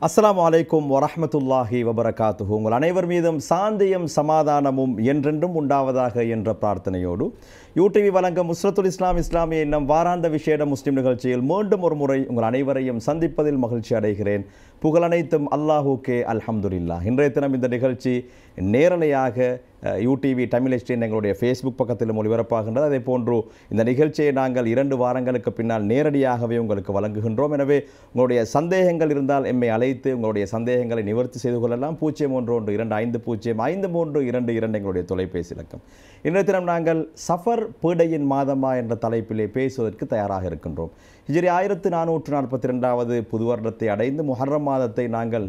அஸ்ஸலாமு அலைக்கும் வரஹ்மத்துல்லாஹி வபரகாத்துஹு. உங்கள் அனைவர் மீதும் சாந்தியும் சமாதானமும் என்றென்றும் உண்டாவதாக என்ற பிரார்த்தனையோடு யூடிவி வழங்கும் உஸ்ரத்துல் இஸ்லாம் இஸ்லாமிய இன்னும் வாராந்த விசேட முஸ்லிம் நிகழ்ச்சியில் மீண்டும் ஒரு முறை உங்கள் அனைவரையும் சந்திப்பதில் மகிழ்ச்சி அடைகிறேன். புகழனைத்தும் அல்லாஹுக்கே அல்ஹம்துலில்லாஹ். இன்றைய தினம் இந்த நிகழ்ச்சி நேரலையாக யூடிவி தமிழ் எஸ்டின் எங்களுடைய ஃபேஸ்புக் பக்கத்திலும் ஒளிபரப்பாகின்றது. அதே போன்று இந்த நிகழ்ச்சியை நாங்கள் 2 வாரங்களுக்கு பின்னால் நேரடியாகவே உங்களுக்கு வழங்குகின்றோம். எனவே உங்களுடைய சந்தேகங்கள் இருந்தால் எம்மை அழைத்து உங்களுடைய சந்தேகங்களை நிவர்த்தி செய்து கொள்ளலாம். 011225053222 எங்களுடைய தொலைபேசி இலக்கம். இன்றைய தினம் நாங்கள் சஃபர் பீடையின் மாதமா என்ற தலைப்பிலே பேசுவதற்கு தயாராக இருக்கின்றோம். ஹிஜ்ரி 1442வது புது வருடத்தை அடைந்து முஹர்ரம் மாதத்தை நாங்கள்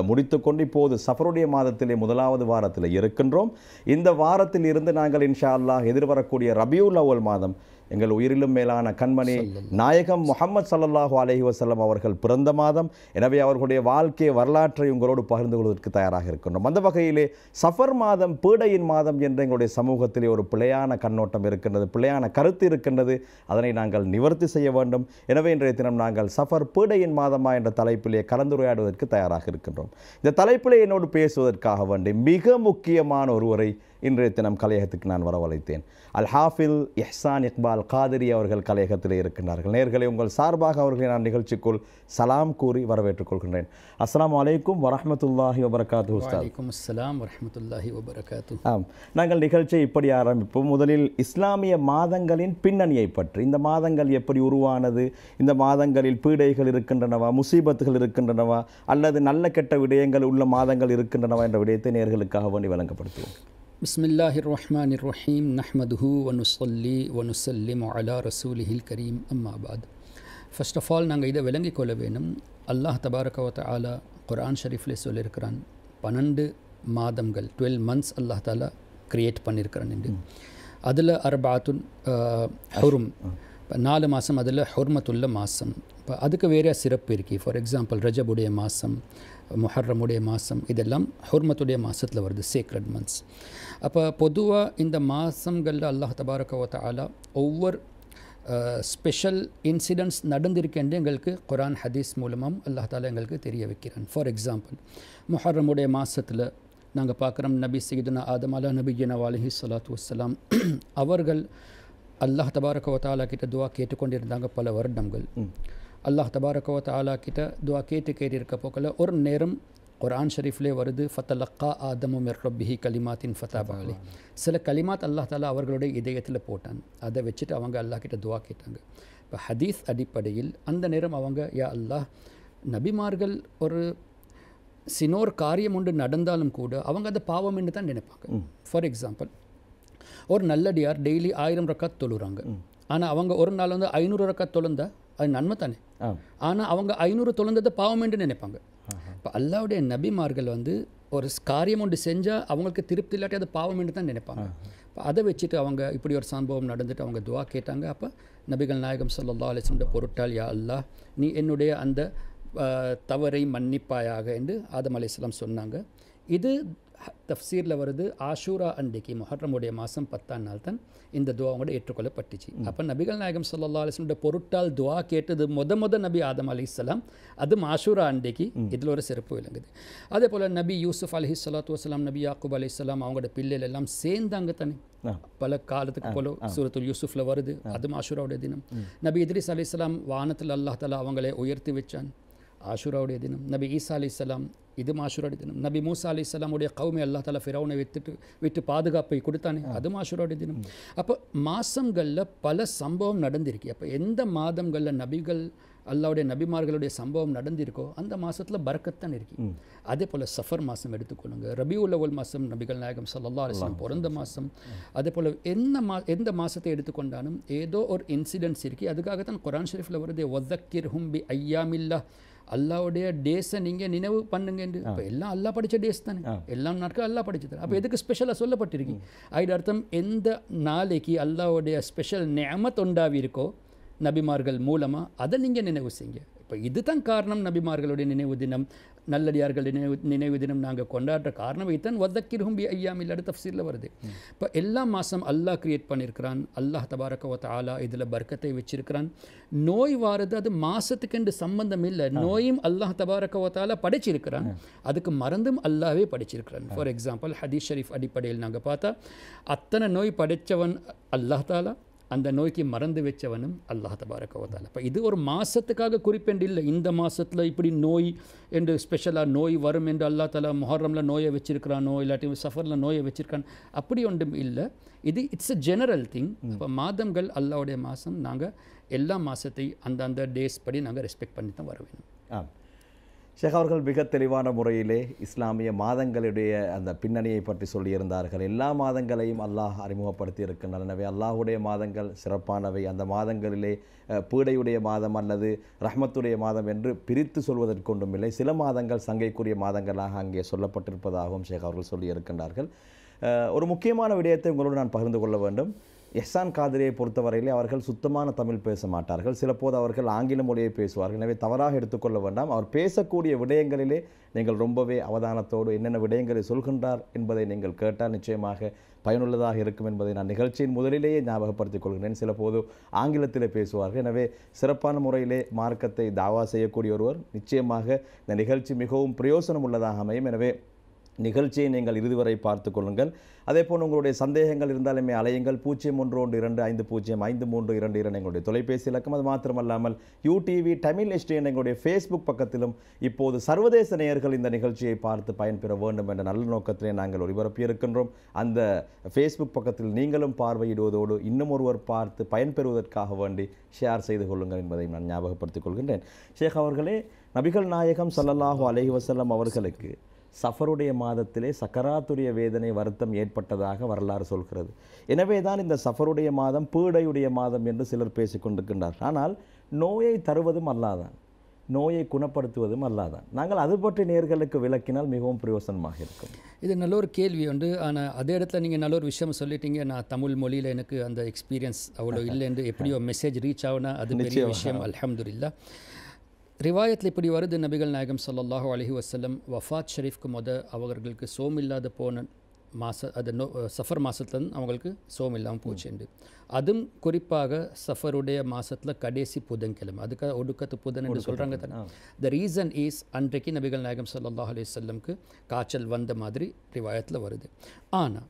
முடித்துக்கொண்டு இப்போது சஃபருடைய மாதத்திலே முதலாவது வாரத்தில் இருக்கின்றோம். இந்த வாரத்தில் இருந்து நாங்கள் இன்ஷா அல்லாஹ் எதிர்வரக்கூடிய ரபியுல் அவ்வல் மாதம் எங்கள் உயிரிலும் மேலான கண்மணி நாயகம் முஹம்மது ஸல்லல்லாஹு அலைஹி வஸல்லம் அவர்கள் பிறந்த மாதம். எனவே அவர்களுடைய வாழ்க்கை வரலாற்றை உங்களோடு பகிர்ந்து கொள்வதற்கு தயாராக இருக்கின்றோம். அந்த வகையிலே சஃபர் மாதம் பீடையின் மாதம் என்ற எங்களுடைய சமூகத்திலே ஒரு பிழையான கண்ணோட்டம் இருக்கின்றது, பிழையான கருத்து இருக்கின்றது. அதனை நாங்கள் நிவர்த்தி செய்ய வேண்டும். எனவே இன்றைய தினம் நாங்கள் சஃபர் பீடையின் மாதமா என்ற தலைப்பிலே கலந்துரையாடுவதற்கு தயாராக இருக்கின்றோம். இந்த தலைப்பிலே என்னோடு பேசுவதற்காக வேண்டி மிக முக்கியமான ஒருவரை இன்றைய தினம் கலையகத்துக்கு நான் வரவழைத்தேன். அல் ஹாஃபில் இஹ்சான் இக்பால் காதிரி அவர்கள் கலையகத்திலே இருக்கின்றார்கள். நேயர்களே, உங்கள் சார்பாக அவர்களை நான் நிகழ்ச்சிக்குள் சலாம் கூறி வரவேற்றுக் கொள்கின்றேன். அஸ்ஸலாமு அலைக்கும் வரஹ்மத்துல்லாஹி வபரகாத்துஹு. உஸ்தாத். வலைக்கும் அஸ்ஸலாம் வரஹ்மத்துல்லாஹி வபரகாத்துஹு. நாங்கள் நிகழ்ச்சியை இப்படி ஆரம்பிப்போம். முதலில் இஸ்லாமிய மாதங்களின் பின்னணியை பற்றி, இந்த மாதங்கள் எப்படி உருவானது, இந்த மாதங்களில் பீடைகள் இருக்கின்றனவா, முசீபத்துகள் இருக்கின்றனவா, அல்லது நல்ல கெட்ட விடயங்கள் உள்ள மாதங்கள் இருக்கின்றனவா என்ற விடயத்தை நேயர்களுக்காக வேண்டி வழங்கப்படுத்துவோம். பிஸ்மில்லாஹிர் ரஹ்மானிர் ரஹீம். நஹ்மதுஹு வ நுஸல்லி வ நுஸல்லிமு அலா ரசூலிஹில் கரீம். அம்மா பாத். ஃபர்ஸ்ட் ஆஃப் ஆல் நாங்கள் இதை விளங்கிக் கொள்ள வேணும். அல்லாஹ் தபாரக வ தஆலா குர்ஆன் ஷரீஃப்ல சொல்லியிருக்கிறான் 12 மாதங்கள் 12 months அல்லாஹ் தாலா கிரியேட் பண்ணியிருக்கிறான் என்று. அதில் அர்பாத்துன் ஹுரும், 4 மாதம் அதில் ஹுர்மத்துள்ள மாதம். இப்போ அதுக்கு வேறு சிறப்பு இருக்குது. ஃபார் எக்ஸாம்பிள் ரஜபுடைய மாதம், முஹர்ரமுடைய மாதம், இதெல்லாம் ஹுர்மத்துடைய மாதத்தில் வருது, சேக்ரட் மந்த்ஸ். அப்போ பொதுவாக இந்த மாதங்களில் அல்லாஹ் தபாரக வ தஆலா ஒவ்வொரு ஸ்பெஷல் இன்சிடென்ட்ஸ் நடந்திருக்கின்ற எங்களுக்கு குர்ஆன் ஹதீஸ் மூலமும் அல்லாஹ் தாலா எங்களுக்கு தெரிய வைக்கிறான். ஃபார் எக்ஸாம்பிள் முஹர்ரமுடைய மாதத்தில் நாங்கள் பார்க்குறோம் நபி சய்யிதுனா ஆதம் அலா நபிய்யினா அலைஹி ஸலாத்து வஸ்ஸலாம் அவர்கள் அல்லாஹ் தபாரக வ தஆலா கிட்ட துவா கேட்டுக்கொண்டிருந்தாங்க பல வருடங்கள். அல்லாஹ் தபாரக வ தஆலா கிட்ட துவா கேட்டு இருக்க போக்கல ஒரு நேரம் குர்ஆன் ஷரீஃப்லே வருது, ஃபதலக்கா ஆதமு மிர் ரப்பிஹி கலிமாத்தின் ஃபதாப அலைஹி. சில கலிமாத் அல்லாஹ் தாலா அவர்களுடைய இதயத்தில் போட்டான். அதை வச்சுட்டு அவங்க அல்லாஹ் கிட்ட துவா கேட்டாங்க. இப்போ ஹதீஸ் அடிப்படையில் அந்த நேரம் அவங்க யா அல்லாஹ், நபிமார்கள் ஒரு சினோர் காரியம் ஒன்று நடந்தாலும் கூட அவங்க அதை பாவம் என்று தான் நினைப்பாங்க. ஃபார் எக்ஸாம்பிள் ஒரு நல்லடியார் டெய்லி 1000 ரக்காத் தொழுறாங்க. ஆனால் அவங்க ஒரு நாள் 500 ரக்காத் தொழுந்தா அது நன்மை தானே. ஆனால் அவங்க 500 தொழுந்ததை பாவம் என்று நினைப்பாங்க. இப்போ அல்லாஹ்வுடைய நபிமார்கள் ஒரு காரியம் ஒன்று செஞ்சால் அவங்களுக்கு திருப்தி இல்லாட்டி அது பாவம் என்று தான் நினைப்பாங்க. இப்போ அதை வச்சுட்டு அவங்க இப்படி ஒரு சம்பவம் நடந்துட்டு அவங்க துவா கேட்டாங்க. அப்போ நபிகள் நாயகம் ஸல்லல்லாஹு அலைஹி வஸல்லம் பொருட்டால் யா அல்லாஹ், நீ என்னுடைய அந்த தவறை மன்னிப்பாயாக என்று ஆதம் அலைஹிஸ்ஸலாம் சொன்னாங்க. இது தஃப்சீரில் வருது. ஆஷூரா அன்றைக்கு முஹர்ரமுடைய மாதம் 10ஆம் நாள் தான் இந்த துவா கூட ஏற்றுக்கொள்ளப்பட்டுச்சு. அப்போ நபிகள் நாயகம் ஸல்லல்லாஹு அலைஹி வஸல்லம் பொருட்டால் துவா கேட்டது முத நபி ஆதம் அலைஹிஸ்ஸலாம், அதுவும் ஆஷூரா அன்றைக்கு. இதில் ஒரு சிறப்பு விளங்குது. அதே போல் நபி யூசுஃப் அலைஹிஸ்ஸலாத்து வஸ்ஸலாம், நபி யாக்கூப் அலைஹிஸ்ஸலாம் அவங்களோட பிள்ளைகள் எல்லாம் சேர்ந்தாங்க தானே பல காலத்துக்கு போல சூரத்துல் யூசுஃப்ல வருது. அதுவும் ஆஷூராவுடைய தினம். நபி இத்ரிஸ் அலைஹிஸ்ஸலாம் வானத்தில் அல்லாஹ் தஆலா அவங்களை உயர்த்தி வச்சான், ஆஷூராவுடைய தினம். நபி ஈசா அலைஹிஸ்ஸலாம், இதுவும் ஆஷூராவுடைய தினம். நபி மூசா அலைஹிஸ்ஸலாமுடைய கௌமை அல்லாஹ் தஆலா ஃபிரௌனை விட்டு பாதுகாப்பை கொடுத்தானே, அதுவும் ஆஷூராவுடைய தினம். அப்போ மாதங்களில் பல சம்பவம் நடந்திருக்கு. அப்போ எந்த மாதங்களில் நபிகள் அல்லாஹ்வுடைய நபிமார்களுடைய சம்பவம் நடந்திருக்கோ அந்த மாதத்தில் பரக்கத்தான் இருக்கு. அதே போல் சஃபர் மாதம் எடுத்துக்கொள்ளுங்க. ரபியுல் அவ்வல் மாதம் நபிகள் நாயகம் ஸல்லல்லாஹு அலைஹி வஸல்லம் பிறந்த மாதம். அதே போல் எந்த மாதத்தை எடுத்துக்கொண்டாலும் ஏதோ ஒரு இன்சிடென்ட்ஸ் இருக்குது. அதுக்காகத்தான் குர்ஆன் ஷரீஃபில் வருது, வதக்கிர்ஹும் பி ஐயாமில்லாஹ், அல்லாஹ்வுடைய டேஸை நீங்கள் நினைவு பண்ணுங்க. இப்போ எல்லாம் அல்லாஹ் படித்த டேஸ் தானே, எல்லாம் நாட்கள் அல்லாஹ் படிச்சது. அப்போ எதுக்கு ஸ்பெஷலாக சொல்லப்பட்டிருக்கு? அது அர்த்தம் எந்த நாளைக்கு அல்லாஹ்வுடைய ஸ்பெஷல் நிஅமத் உண்டாவி இருக்கோ நபிமார்கள் மூலமாக அதை நீங்கள் நினைவு செய்யுங்க. இப்போ இதுதான் காரணம் நபிமார்களுடைய நினைவு தினம், நல்லடியார்கள் நினைவு தினம் நாங்கள் கொண்டாடுற காரணம் இதுதான் வதக்கிருஹும் பி ஐயாமில் தஃப்சீரில் வருது. இப்போ எல்லா மாதம் அல்லாஹ் கிரியேட் பண்ணியிருக்கிறான், அல்லாஹ் தபாரக வ தஆலா இதில் பர்க்கத்தை வச்சிருக்கிறான். நோய் வாரது அது மாதத்துக்கு சம்பந்தம் இல்லை, நோயும் அல்லாஹ் தபாரக வ தஆலா படைச்சிருக்கிறான், அதுக்கு மருந்தும் அல்லாஹ்வே படைச்சிருக்கிறான். ஃபார் எக்ஸாம்பிள் ஹதீஸ் ஷரீஃப் அடிப்படையில் நாங்கள் பார்த்தா அத்தனை நோய் படைத்தவன் அல்லாஹ் தாலா, அந்த நோய்க்கு மறந்து வச்சவனும் அல்லாஹ் தபாரக வ தஆலா. இப்போ இது ஒரு மாதத்துக்காக குறிப்பெண்டு இல்லை, இந்த மாதத்தில் இப்படி நோய் என்று ஸ்பெஷலாக நோய் வரும் என்று அல்லாஹ் தாலா முஹர்ரமில் நோயை வச்சிருக்கிறானோ இல்லாட்டி சஃபரில் நோயை வச்சிருக்கான் அப்படி ஒன்றும் இல்லை. இது இட்ஸ் அ ஜெனரல் திங். இப்போ மாதங்கள் அல்லாஹ்வுடைய மாதம், நாங்கள் எல்லா மாதத்தை அந்த டேஸ் படி நாங்கள் ரெஸ்பெக்ட் பண்ணி தான் வர வேணும். ஷேக் அவர்கள் மிக தெளிவான முறையிலே இஸ்லாமிய மாதங்களுடைய அந்த பின்னணியை பற்றி சொல்லியிருந்தார்கள். எல்லா மாதங்களையும் அல்லாஹ் அறிமுகப்படுத்தி இருக்கின்றன. எனவே அல்லாஹுடைய மாதங்கள் சிறப்பானவை. அந்த மாதங்களிலே பீடையுடைய மாதம் அல்லது ரஹ்மத்துடைய மாதம் என்று பிரித்து சொல்வதற்கு ஒன்றும் இல்லை. சில மாதங்கள் சங்கைக்குரிய மாதங்களாக அங்கே சொல்லப்பட்டிருப்பதாகவும் ஷேக் அவர்கள் சொல்லியிருக்கின்றார்கள். ஒரு முக்கியமான விடயத்தை உங்களோடு நான் பகிர்ந்து கொள்ள வேண்டும். எஹ்சான் காதிரியை பொறுத்தவரையிலே அவர்கள் சுத்தமான தமிழ் பேச மாட்டார்கள். சிலப்போது அவர்கள் ஆங்கில மொழியை பேசுவார்கள். எனவே தவறாக எடுத்துக்கொள்ள வேண்டாம். அவர் பேசக்கூடிய விடயங்களிலே நீங்கள் ரொம்பவே அவதானத்தோடு என்னென்ன விடயங்களை சொல்கின்றார் என்பதை நீங்கள் கேட்டால் நிச்சயமாக பயனுள்ளதாக இருக்கும் என்பதை நான் நிகழ்ச்சியின் முதலிலேயே ஞாபகப்படுத்திக் கொள்கிறேன். சிலப்போது ஆங்கிலத்திலே பேசுவார்கள். எனவே சிறப்பான முறையிலே மார்க்கத்தை தாவா செய்யக்கூடிய ஒருவர் நிச்சயமாக இந்த நிகழ்ச்சி மிகவும் பிரயோசனம் உள்ளதாக அமையும். எனவே நிகழ்ச்சியை நீங்கள் இறுதி வரை பார்த்து கொள்ளுங்கள். அதேபோல் உங்களுடைய சந்தேகங்கள் இருந்தாலுமே அலையுங்கள். 0112505322 எங்களுடைய தொலைபேசி இலக்கம். அது மாத்திரமல்லாமல் யூடிவி தமிழ் HD எங்களுடைய ஃபேஸ்புக் பக்கத்திலும் இப்போது சர்வதேச நேயர்கள் இந்த நிகழ்ச்சியை பார்த்து பயன்பெற வேண்டும் என்ற நல்ல நோக்கத்திலே நாங்கள் ஒளிபரப்பி இருக்கின்றோம். அந்த ஃபேஸ்புக் பக்கத்தில் நீங்களும் பார்வையிடுவதோடு இன்னும் ஒருவர் பார்த்து பயன்பெறுவதற்காக வேண்டி ஷேர் செய்து கொள்ளுங்கள் என்பதை நான் ஞாபகப்படுத்திக் கொள்கின்றேன். ஷேக் அவர்களே, நபிகள் நாயகம் ஸல்லல்லாஹு அலைஹி வஸல்லம் அவர்களுக்கு சஃபருடைய மாதத்திலே சக்கராத்துடைய வேதனை வருத்தம் ஏற்பட்டதாக வரலாறு சொல்கிறது. எனவே தான் இந்த சஃபருடைய மாதம் பீடையுடைய மாதம் என்று சிலர் பேசிக்கொண்டிருக்கின்றார். ஆனால் நோயை தருவதும் அல்லாதான், நோயை குணப்படுத்துவதும் அல்லாதான். நாங்கள் அது பற்றி நேர்களுக்கு விளக்கினால் மிகவும் பிரயோசனமாக இருக்கும். இது நல்ல ஒரு கேள்வி உண்டு. ஆனால் அதே இடத்துல நீங்கள் நல்ல ஒரு விஷயம் சொல்லிட்டீங்க. நான் தமிழ் மொழியில் எனக்கு அந்த எக்ஸ்பீரியன்ஸ் அவ்வளோ இல்லை என்று எப்படியோ மெசேஜ் ரீச் ஆகுனா அது பெரிய விஷயம், அல்ஹம்துலில்லாஹ். ரிவாயத்தில் இப்படி வருது, நபிகள் நாயகம் ஸல்லல்லாஹு அலைஹி வஸல்லம் வஃபாத் ஷரீஃப்க்கு அவர்களுக்கு சோம் இல்லாத போன அது சஃபர் மாதத்துல அவங்களுக்கு சோம் இல்லாமல் போச்சுண்டு. அதுவும் குறிப்பாக சஃபருடைய மாதத்தில் கடைசி புதன்கிழமை, அதுக்காக ஒடுக்கத்து புதன் என்று சொல்கிறாங்க தானே. த ரீசன் இஸ் அன்றைக்கு நபிகள் நாயகம் ஸல்லல்லாஹு அலைஹி வஸல்லம்க்கு காய்ச்சல் வந்த மாதிரி ரிவாயத்தில் வருது. ஆனால்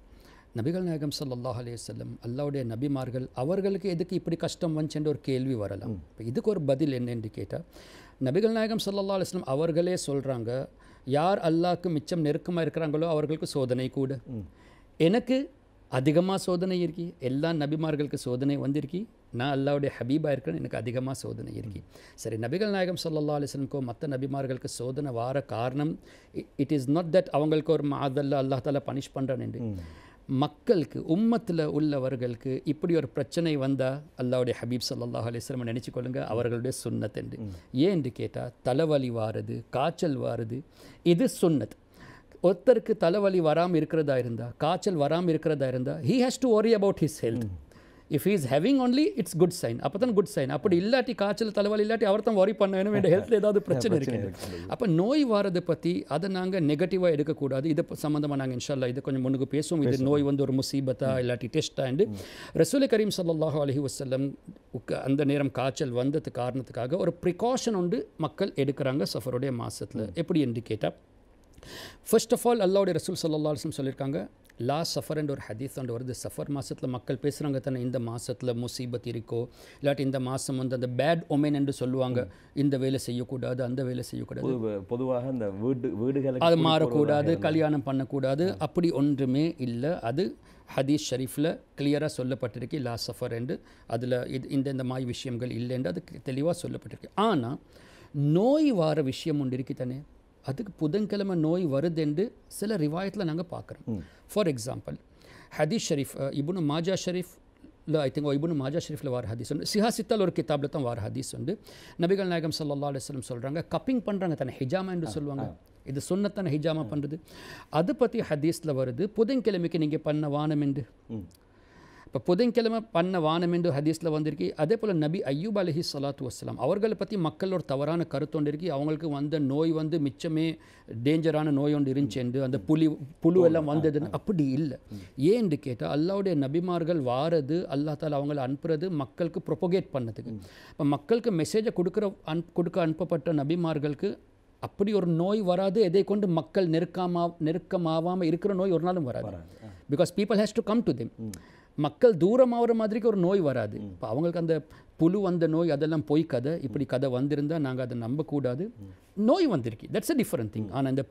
நபிகள் நாயகம் ஸல்லல்லாஹு அலைஹி வஸல்லம் அல்லாஹ்வுடைய நபிமார்கள் அவர்களுக்கு எதுக்கு இப்படி கஷ்டம் வந்துச்சுன்ற ஒரு கேள்வி வரலாம். இப்போ இதுக்கு ஒரு பதில் என்னென்று கேட்டால், நபிகள் நாயகம் ஸல்லல்லாஹு அலைஹி வஸல்லம் அவர்களே சொல்கிறாங்க, யார் அல்லாஹ்க்கு மிச்சம் நெருக்கமாக இருக்கிறாங்களோ அவர்களுக்கு சோதனை கூட. எனக்கு அதிகமாக சோதனை இருக்கி, எல்லா நபிமார்களுக்கு சோதனை வந்திருக்கி, நான் அல்லாஹ்வுடைய ஹபீபாக இருக்கிறேன், எனக்கு அதிகமாக சோதனை இருக்கி. சரி, நபிகள் நாயகம் ஸல்லல்லாஹு அலைஹி வஸல்லம் மற்ற நபிமார்களுக்கு சோதனை வார காரணம் இட் இஸ் நாட் தட் அவங்களுக்கு ஒரு மாதல்ல அல்லாஹ் தாலா பனிஷ் பண்ணுறான் என்று. மக்களுக்கு உம்மத்தில் உள்ளவர்களுக்கு இப்படி ஒரு பிரச்சனை வந்தால் அல்லாஹ்வுடைய ஹபீப் ஸல்லல்லாஹு அலைஹி வஸல்லம் நினச்சி கொள்ளுங்க அவர்களுடைய சுன்னத் என்று. ஏன்னு கேட்டால் தலைவலி வாருது, காய்ச்சல் வாருது, இது சுன்னத். ஒருத்தருக்கு தலைவலி வராமல் இருக்கிறதா இருந்தால், காய்ச்சல் வராமல் இருக்கிறதா இருந்தால், he has to worry about his health. If he is having only, it's good sign. அப்போ தான் குட் சைன். அப்படி இல்லாட்டி காய்ச்சல் தலைவலி இல்லாட்டி அவர் தான் worry பண்ண வேணும், வேண்டிய ஹெல்த்தில் ஏதாவது பிரச்சனை இருக்குது. அப்போ நோய் வாரதை பற்றி அதை நாங்கள் நெகட்டிவாக எடுக்கக்கூடாது. இதை சம்மந்தமாக நாங்கள் இன்ஷா அல்லாஹ் இதை கொஞ்சம் முன்னுக்கு பேசுவோம். இது நோய் வந்து ஒரு முசீபத்தா இல்லாட்டி டெஸ்ட்டாண்டு ரசூல் கரீம் ஸல்லல்லாஹு அலைஹி வஸல்லம் அந்த நேரம் காய்ச்சல் வந்தது காரணத்துக்காக ஒரு ப்ரிகாஷன் உண்டு மக்கள் எடுக்கிறாங்க சஃபருடைய மாதத்தில். எப்படி என்று கேட்டால், ஃபர்ஸ்ட் ஆஃப் ஆல் அல்லாஹ்வுடைய ரசூல் ஸல்லல்லாஹு அலைஹி வஸல்லம் சொல்லியிருக்காங்க, லா சஃபர் என்ற ஒரு ஹதீஸ் ஒன்று வருது. சஃபர் மாதத்தில் மக்கள் பேசுகிறாங்க தானே, இந்த மாதத்தில் முசீபத் இருக்கோ இல்லாட்டி இந்த மாதம் வந்து அந்த பேட் ஒமென் என்று சொல்லுவாங்க, இந்த வேலை செய்யக்கூடாது அந்த வேலை செய்யக்கூடாது, பொதுவாக இந்த வீடுகளுக்கு அது மாறக்கூடாது, கல்யாணம் பண்ணக்கூடாது, அப்படி ஒன்றுமே இல்லை. அது ஹதீஸ் ஷரீஃபில் கிளியராக சொல்லப்பட்டிருக்கு லா சஃபர் என்று. அதில் இந்த மாதிரி விஷயங்கள் இல்லைன்னு அது தெளிவாக சொல்லப்பட்டிருக்கு. ஆனால் நோய் வார விஷயம் ஒன்று இருக்கு தானே, அதுக்கு புதன்கிழமை நோய் வருதுன்னு சில ரிவாயத்தில் நாங்கள் பார்க்குறோம். ஃபார் எக்ஸாம்பிள் ஹதீஸ் ஷரீஃப் இப்னு மாஜா ஷரீஃபில் ஐ திங்க் இப்னு மாஜா ஷரீஃபில் வார ஹதீஸ் உண்டு, சிஹாசித்தால் ஒரு கிதாபில் தான் வார ஹதீஸ் உண்டு. நபிகள் நாயகம் ஸல்லல்லாஹு அலைஹி வஸல்லம் சொல்கிறாங்க, கப்பிங் பண்ணுறாங்க தானே, ஹிஜாமா என்று சொல்லுவாங்க, இது சுன்னத்தான ஹிஜாமா பண்ணுறது, அதை பற்றி ஹதீஸில் வருது, புதன்கிழமைக்கு நீங்கள் பண்ண வானம் என்று. இப்போ புதன்கிழமை பண்ண வானம் என்று ஹதீஸில் வந்திருக்கு. அதே போல் நபி அய்யூப் அலைஹி ஸலாத்து வஸ்ஸலாம் அவர்களை பற்றி மக்கள் ஒரு தவறான கருத்து ஒன்று இருக்கு. அவங்களுக்கு வந்த நோய் மிச்சமே டேஞ்சரான நோய் ஒன்று இருந்துச்சு என்று, அந்த புழு எல்லாம் வந்ததுன்னு. அப்படி இல்லை. ஏன்னு கேட்டால் அல்லாவுடைய நபிமார்கள் வாரது அல்லாஹ் தாலா அவங்களை அனுப்புறது மக்களுக்கு ப்ரொபகேட் பண்ணதுக்கு. இப்போ மக்களுக்கு மெசேஜை கொடுக்க அனுப்பப்பட்ட நபிமார்களுக்கு அப்படி ஒரு நோய் வராது. எதை கொண்டு மக்கள் நெருக்கமாகாமல் இருக்கிற நோய் ஒரு நாளும் வராது. Because people has to come to them. மக்கள் தூரமாகிற மாதிரிக்கு ஒரு நோய் வராது. இப்போ அவங்களுக்கு அந்த புழு வந்த நோய் அதெல்லாம் போய் கதை. இப்படி கதை வந்திருந்தால் நாங்கள் அதை நம்பக்கூடாது. நோய் வந்திருக்கு, தட்ஸ் அ டிஃப்ரெண்ட் திங். ஆனால் இந்த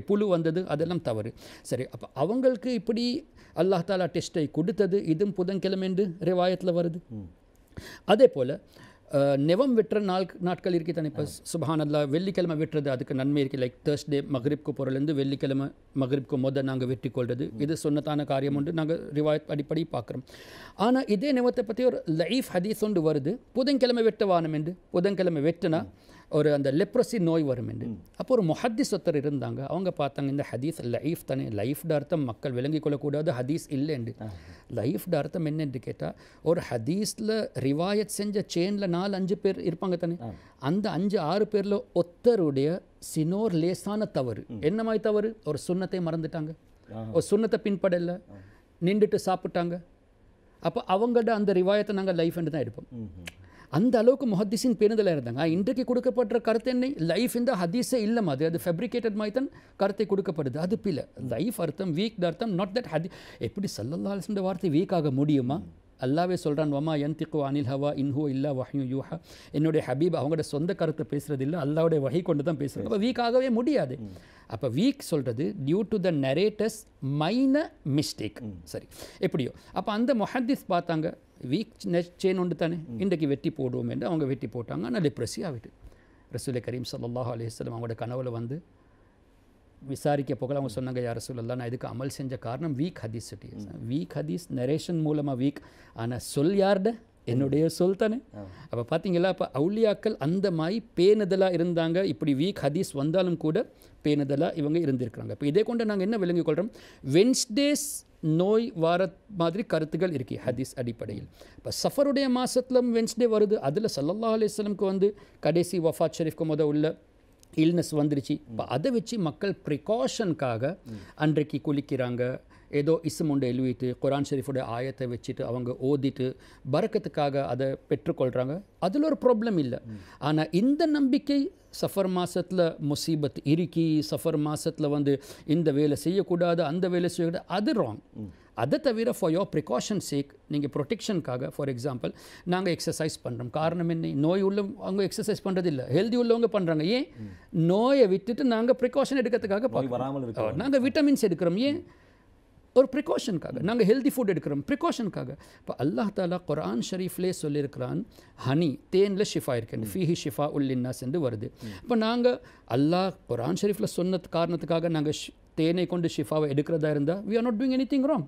புழு வந்தது அதெல்லாம் தவறு. சரி, அப்போ அவங்களுக்கு இப்படி அல்லாஹ் தாலா டெஸ்ட்டை கொடுத்தது. இதுவும் புதன்கிழமை என்று ரிவாயத்தில் வருது. அதே போல் நெவம் வெட்டுற நாட்கள் இருக்கு தானே. இப்போ சுப்ஹானல்லாஹ் வெள்ளிக்கிழமை வெட்டுறது அதுக்கு நன்மை இருக்குது. லைக் தேர்ஸ்டே மக்ரிப்க்கு போகிறலேருந்து வெள்ளிக்கிழமை மக்ரிப்க்கு நாங்கள் வெட்டி கொள்வது இது சுன்னத்தான காரியம் உண்டு. நாங்கள் ரிவாயத் அடிப்படை பார்க்குறோம். ஆனால் இதே நெவத்தை பற்றி ஒரு லைஃப் ஹதீஸ் ஒன்று வருது. புதன்கிழமை வெட்ட வானம் என்று. புதன்கிழமை வெட்டினா ஒரு அந்த லெப்ரசி நோய் வரும் என்று. அப்போ ஒரு முஹத்திஸ் ஒருத்தர் இருந்தாங்க. அவங்க பார்த்தாங்க இந்த ஹதீஸ் லைஃப் தானே, லைஃப்ட அர்த்தம் மக்கள் விளங்கி கொள்ளக்கூடாது, ஹதீஸ் இல்லைண்டு. லைஃப்ட அர்த்தம் என்னென்று கேட்டால் ஒரு ஹதீஸில் ரிவாயத் செஞ்ச செயினில் 4-5 பேர் இருப்பாங்க தானே. அந்த 5-6 பேரில் ஒருத்தருடைய சினோர் லேசான தவறு. என்ன மாதிரி தவறு? ஒரு சுன்னத்தை மறந்துட்டாங்க, ஒரு சுன்னத்தை பின்படலை, நின்றுட்டு சாப்பிட்டாங்க. அப்போ அவங்களோட அந்த ரிவாயத்தை நாங்கள் லைஃப் என்று தான் எடுப்போம். அந்த அளவுக்கு முஹத்திஸின் பேணுதலாக இருந்தாங்க. இன்றைக்கு கொடுக்கப்படுற கருத்து என்ன? லைஃப் இந்த ஹதீஸே இல்லை மாதிரி, அது ஃபேப்ரிகேட்டட் மாதிரி தான் கருத்தை கொடுக்கப்படுது. அது பிள்ளை. லைஃப் அர்த்தம் வீக் அர்த்தம் நாட் தட் ஹதி. எப்படி ஸல்லல்லாஹு அலைஹி வஸல்லம் வார்த்தை வீக் ஆக முடியுமா? அல்லாவே சொல்கிறான், வமா யன்திகு அனில் ஹவா இன் ஹுவ இல்லா வஹ்யு யூஹா. என்னுடைய ஹபீப் அவங்களோட சொந்த கருத்தை பேசுகிறது இல்லை, அல்லாவுடைய வஹி கொண்டு தான் பேசுகிறாங்க. அப்போ வீக் ஆகவே முடியாது. அப்போ வீக் சொல்கிறது due to the narrators minor mistake. சரி, எப்படியோ அப்போ அந்த முஹத்திஸ் பார்த்தாங்க வீக் செயின் ஒன்று தானே, இன்றைக்கு வெட்டி போடுவோம் என்று அவங்க வெட்டி போட்டாங்க. ஆனால் லெப்ரசி ஆகிட்டு ரசூலே கரீம் ஸல்லல்லாஹு அலைஹி வஸல்லம் அவங்களோட கனவுல விசாரிக்க போகல. அவங்க சொன்னாங்க, யா ரசூலல்லாஹ், நான் இதுக்கு அமல் செஞ்ச காரணம் வீக் ஹதீஸ். வீக் ஹதீஸ் நரேஷன் மூலமாக வீக், ஆனால் சொல் யார்ட? என்னுடைய சொல் தானே. அப்போ பார்த்தீங்களா, அப்போ அவுலியாக்கள் அந்த மாதிரி பேணுதலாக இருந்தாங்க. இப்படி வீக் ஹதீஸ் வந்தாலும் கூட பேணுதலாக இவங்க இருந்திருக்கிறாங்க. இப்போ இதே கொண்டு நாங்கள் என்ன விளங்கிக் கொள்கிறோம்? வென்ஸ்டேஸ் நோய் வார மாதிரி கருத்துக்கள் இருக்கு ஹதீஸ் அடிப்படையில். இப்போ சஃபருடைய மாதத்தில் வென்ஸ்டே வருது. அதில் ஸல்லல்லாஹு அலைஹி வஸல்லம் கடைசி வஃபாத் ஷரீஃப்க்கு உள்ள இல்னஸ் வந்துருச்சு. இப்போ அதை வச்சு மக்கள் ப்ரிகாஷனுக்காக அன்றைக்கு குளிக்கிறாங்க. ஏதோ இஸ்ம் ஒன்று எழுவிட்டு குர்ஆன் ஷரீஃபோட ஆயத்தை வச்சுட்டு அவங்க ஓதிட்டு பரக்கத்துக்காக அதை பெற்றுக்கொள்கிறாங்க. அதில் ஒரு ப்ராப்ளம் இல்லை. ஆனால் இந்த நம்பிக்கை சஃபர் மாதத்தில் முசீபத் இருக்கி, சஃபர் மாதத்தில் இந்த வேலை செய்யக்கூடாது, அந்த வேலை செய்யக்கூடாது, அது ராங். அதை தவிர ஃபார் யோர் ப்ரிகாஷன் சேக், நீங்கள் ப்ரொடெக்ஷனுக்காக, ஃபார் எக்ஸாம்பிள் நாங்கள் எக்ஸசைஸ் பண்ணுறோம். காரணம் என்ன? நோய் அவங்க எக்ஸசைஸ் பண்ணுறது இல்லை, ஹெல்தி உள்ளவங்க பண்ணுறாங்க. ஏன்? நோயை விட்டுட்டு நாங்கள் ப்ரிகாஷன் எடுக்கிறதுக்காக பார்க்குறோம். நாங்கள் விட்டமின்ஸ் எடுக்கிறோம். ஏன்? ஒரு ப்ரிகாஷனுக்காக. நாங்கள் ஹெல்தி ஃபுட் எடுக்கிறோம் ப்ரிகாஷனுக்காக. இப்போ அல்லாஹ் தாலா குர்ஆன் ஷரீஃப்லே சொல்லியிருக்கிறான், ஹனி தேனில் ஷிஃபா இருக்கேன், ஃபீஹி ஷிஃபா உல்லின்னாஸ் என்று வருது. இப்போ நாங்கள் அல்லாஹ் குர்ஆன் ஷரீஃபில் சொன்ன காரணத்துக்காக நாங்கள் தேனை கொண்டு ஷிஃபாவை எடுக்கிறதா இருந்தால் we are not doing anything wrong.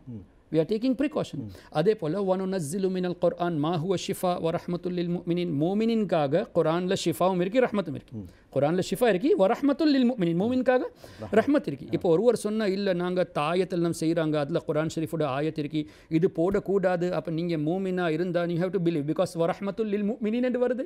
We are taking precaution. அதே போல் وَنُنَزِّلُ مِنَ الْقُرْآنِ مَا هُوَ شِفَاءٌ وَرَحْمَةٌ لِلْمُؤْمِنِينَ. மோமினின்காக குர்ஆனில் ஷிஃபாவும் இருக்குது, ரஹ்மத்தும் இருக்குது. குர்ஆனில் ஷிஃபா இருக்குது, வரஹ்மத்துல் லில் முஃமினீன், மோமின்காக ரஹ்மத் இருக்குது. இப்போ ஒருவர் சொன்னால் இல்லை நாங்கள் தாயத்தில் நம்ம செய்கிறாங்க, அதில் குர்ஆன் ஷரீஃபோட ஆயத் இருக்குது, இது போடக்கூடாது. அப்போ நீங்கள் மோமினா இருந்தால் you have to believe because வரஹ்மத்துல் லில் முஃமினீன் என்று வருது.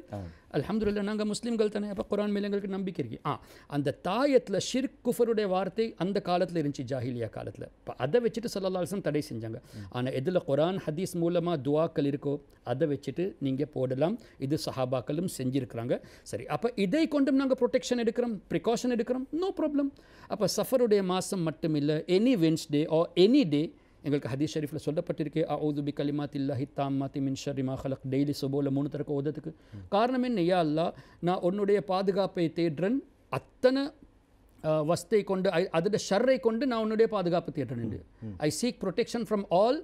அல்ஹம்துலில்லாஹ், நாங்கள் முஸ்லீம்கள் தானே, அப்போ குர்ஆன் மேலே எங்களுக்கு நம்பிக்கை இருக்குது. அந்த தாயத்தில் ஷிர்க் குஃபருடைய வார்த்தை அந்த காலத்தில் இருந்துச்சு, ஜாஹிலியா காலத்தில். இப்போ அதை வச்சுட்டு ஸல்லல்லாஹு அலைஹி வஸல்லம் தடை செஞ்சாங்க. ஆனால் எதில் குர்ஆன் ஹதீஸ் மூலமாக துவாக்கள் இருக்கோ அதை வச்சுட்டு நீங்கள் போடலாம். இது சஹாபாக்களும் செஞ்சுருக்கிறாங்க. சரி, அப்போ இதை கொண்டும் நாங்கள் ப்ரொடெக்ஷன் எடுக்கிறோம், ப்ரிகாஷன் எடுக்கிறோம், நோ ப்ராப்ளம். அப்போ சஃபருடைய மாதம் மட்டும் இல்லை, any Wednesday or any day எங்களுக்கு ஹதீஸ் ஷரீஃபில் சொல்லப்பட்டிருக்கு, அஊது பி கலிமாத்தில்லாஹி தாம்மாத்தி மின் ஷர்ரி மா ஹலக். டெய்லி சுபோல 3 தடவை ஓதுறதுக்கு காரணம் என்ன? யா அல்லாஹ், நான் உன்னுடைய பாதுகாப்பை தேடுறேன், அத்தனை வஸ்தை கொண்டு அதோட ஷர்ரை கொண்டு நான் உன்னுடைய பாதுகாப்பு தேடுறேன். I seek protection from all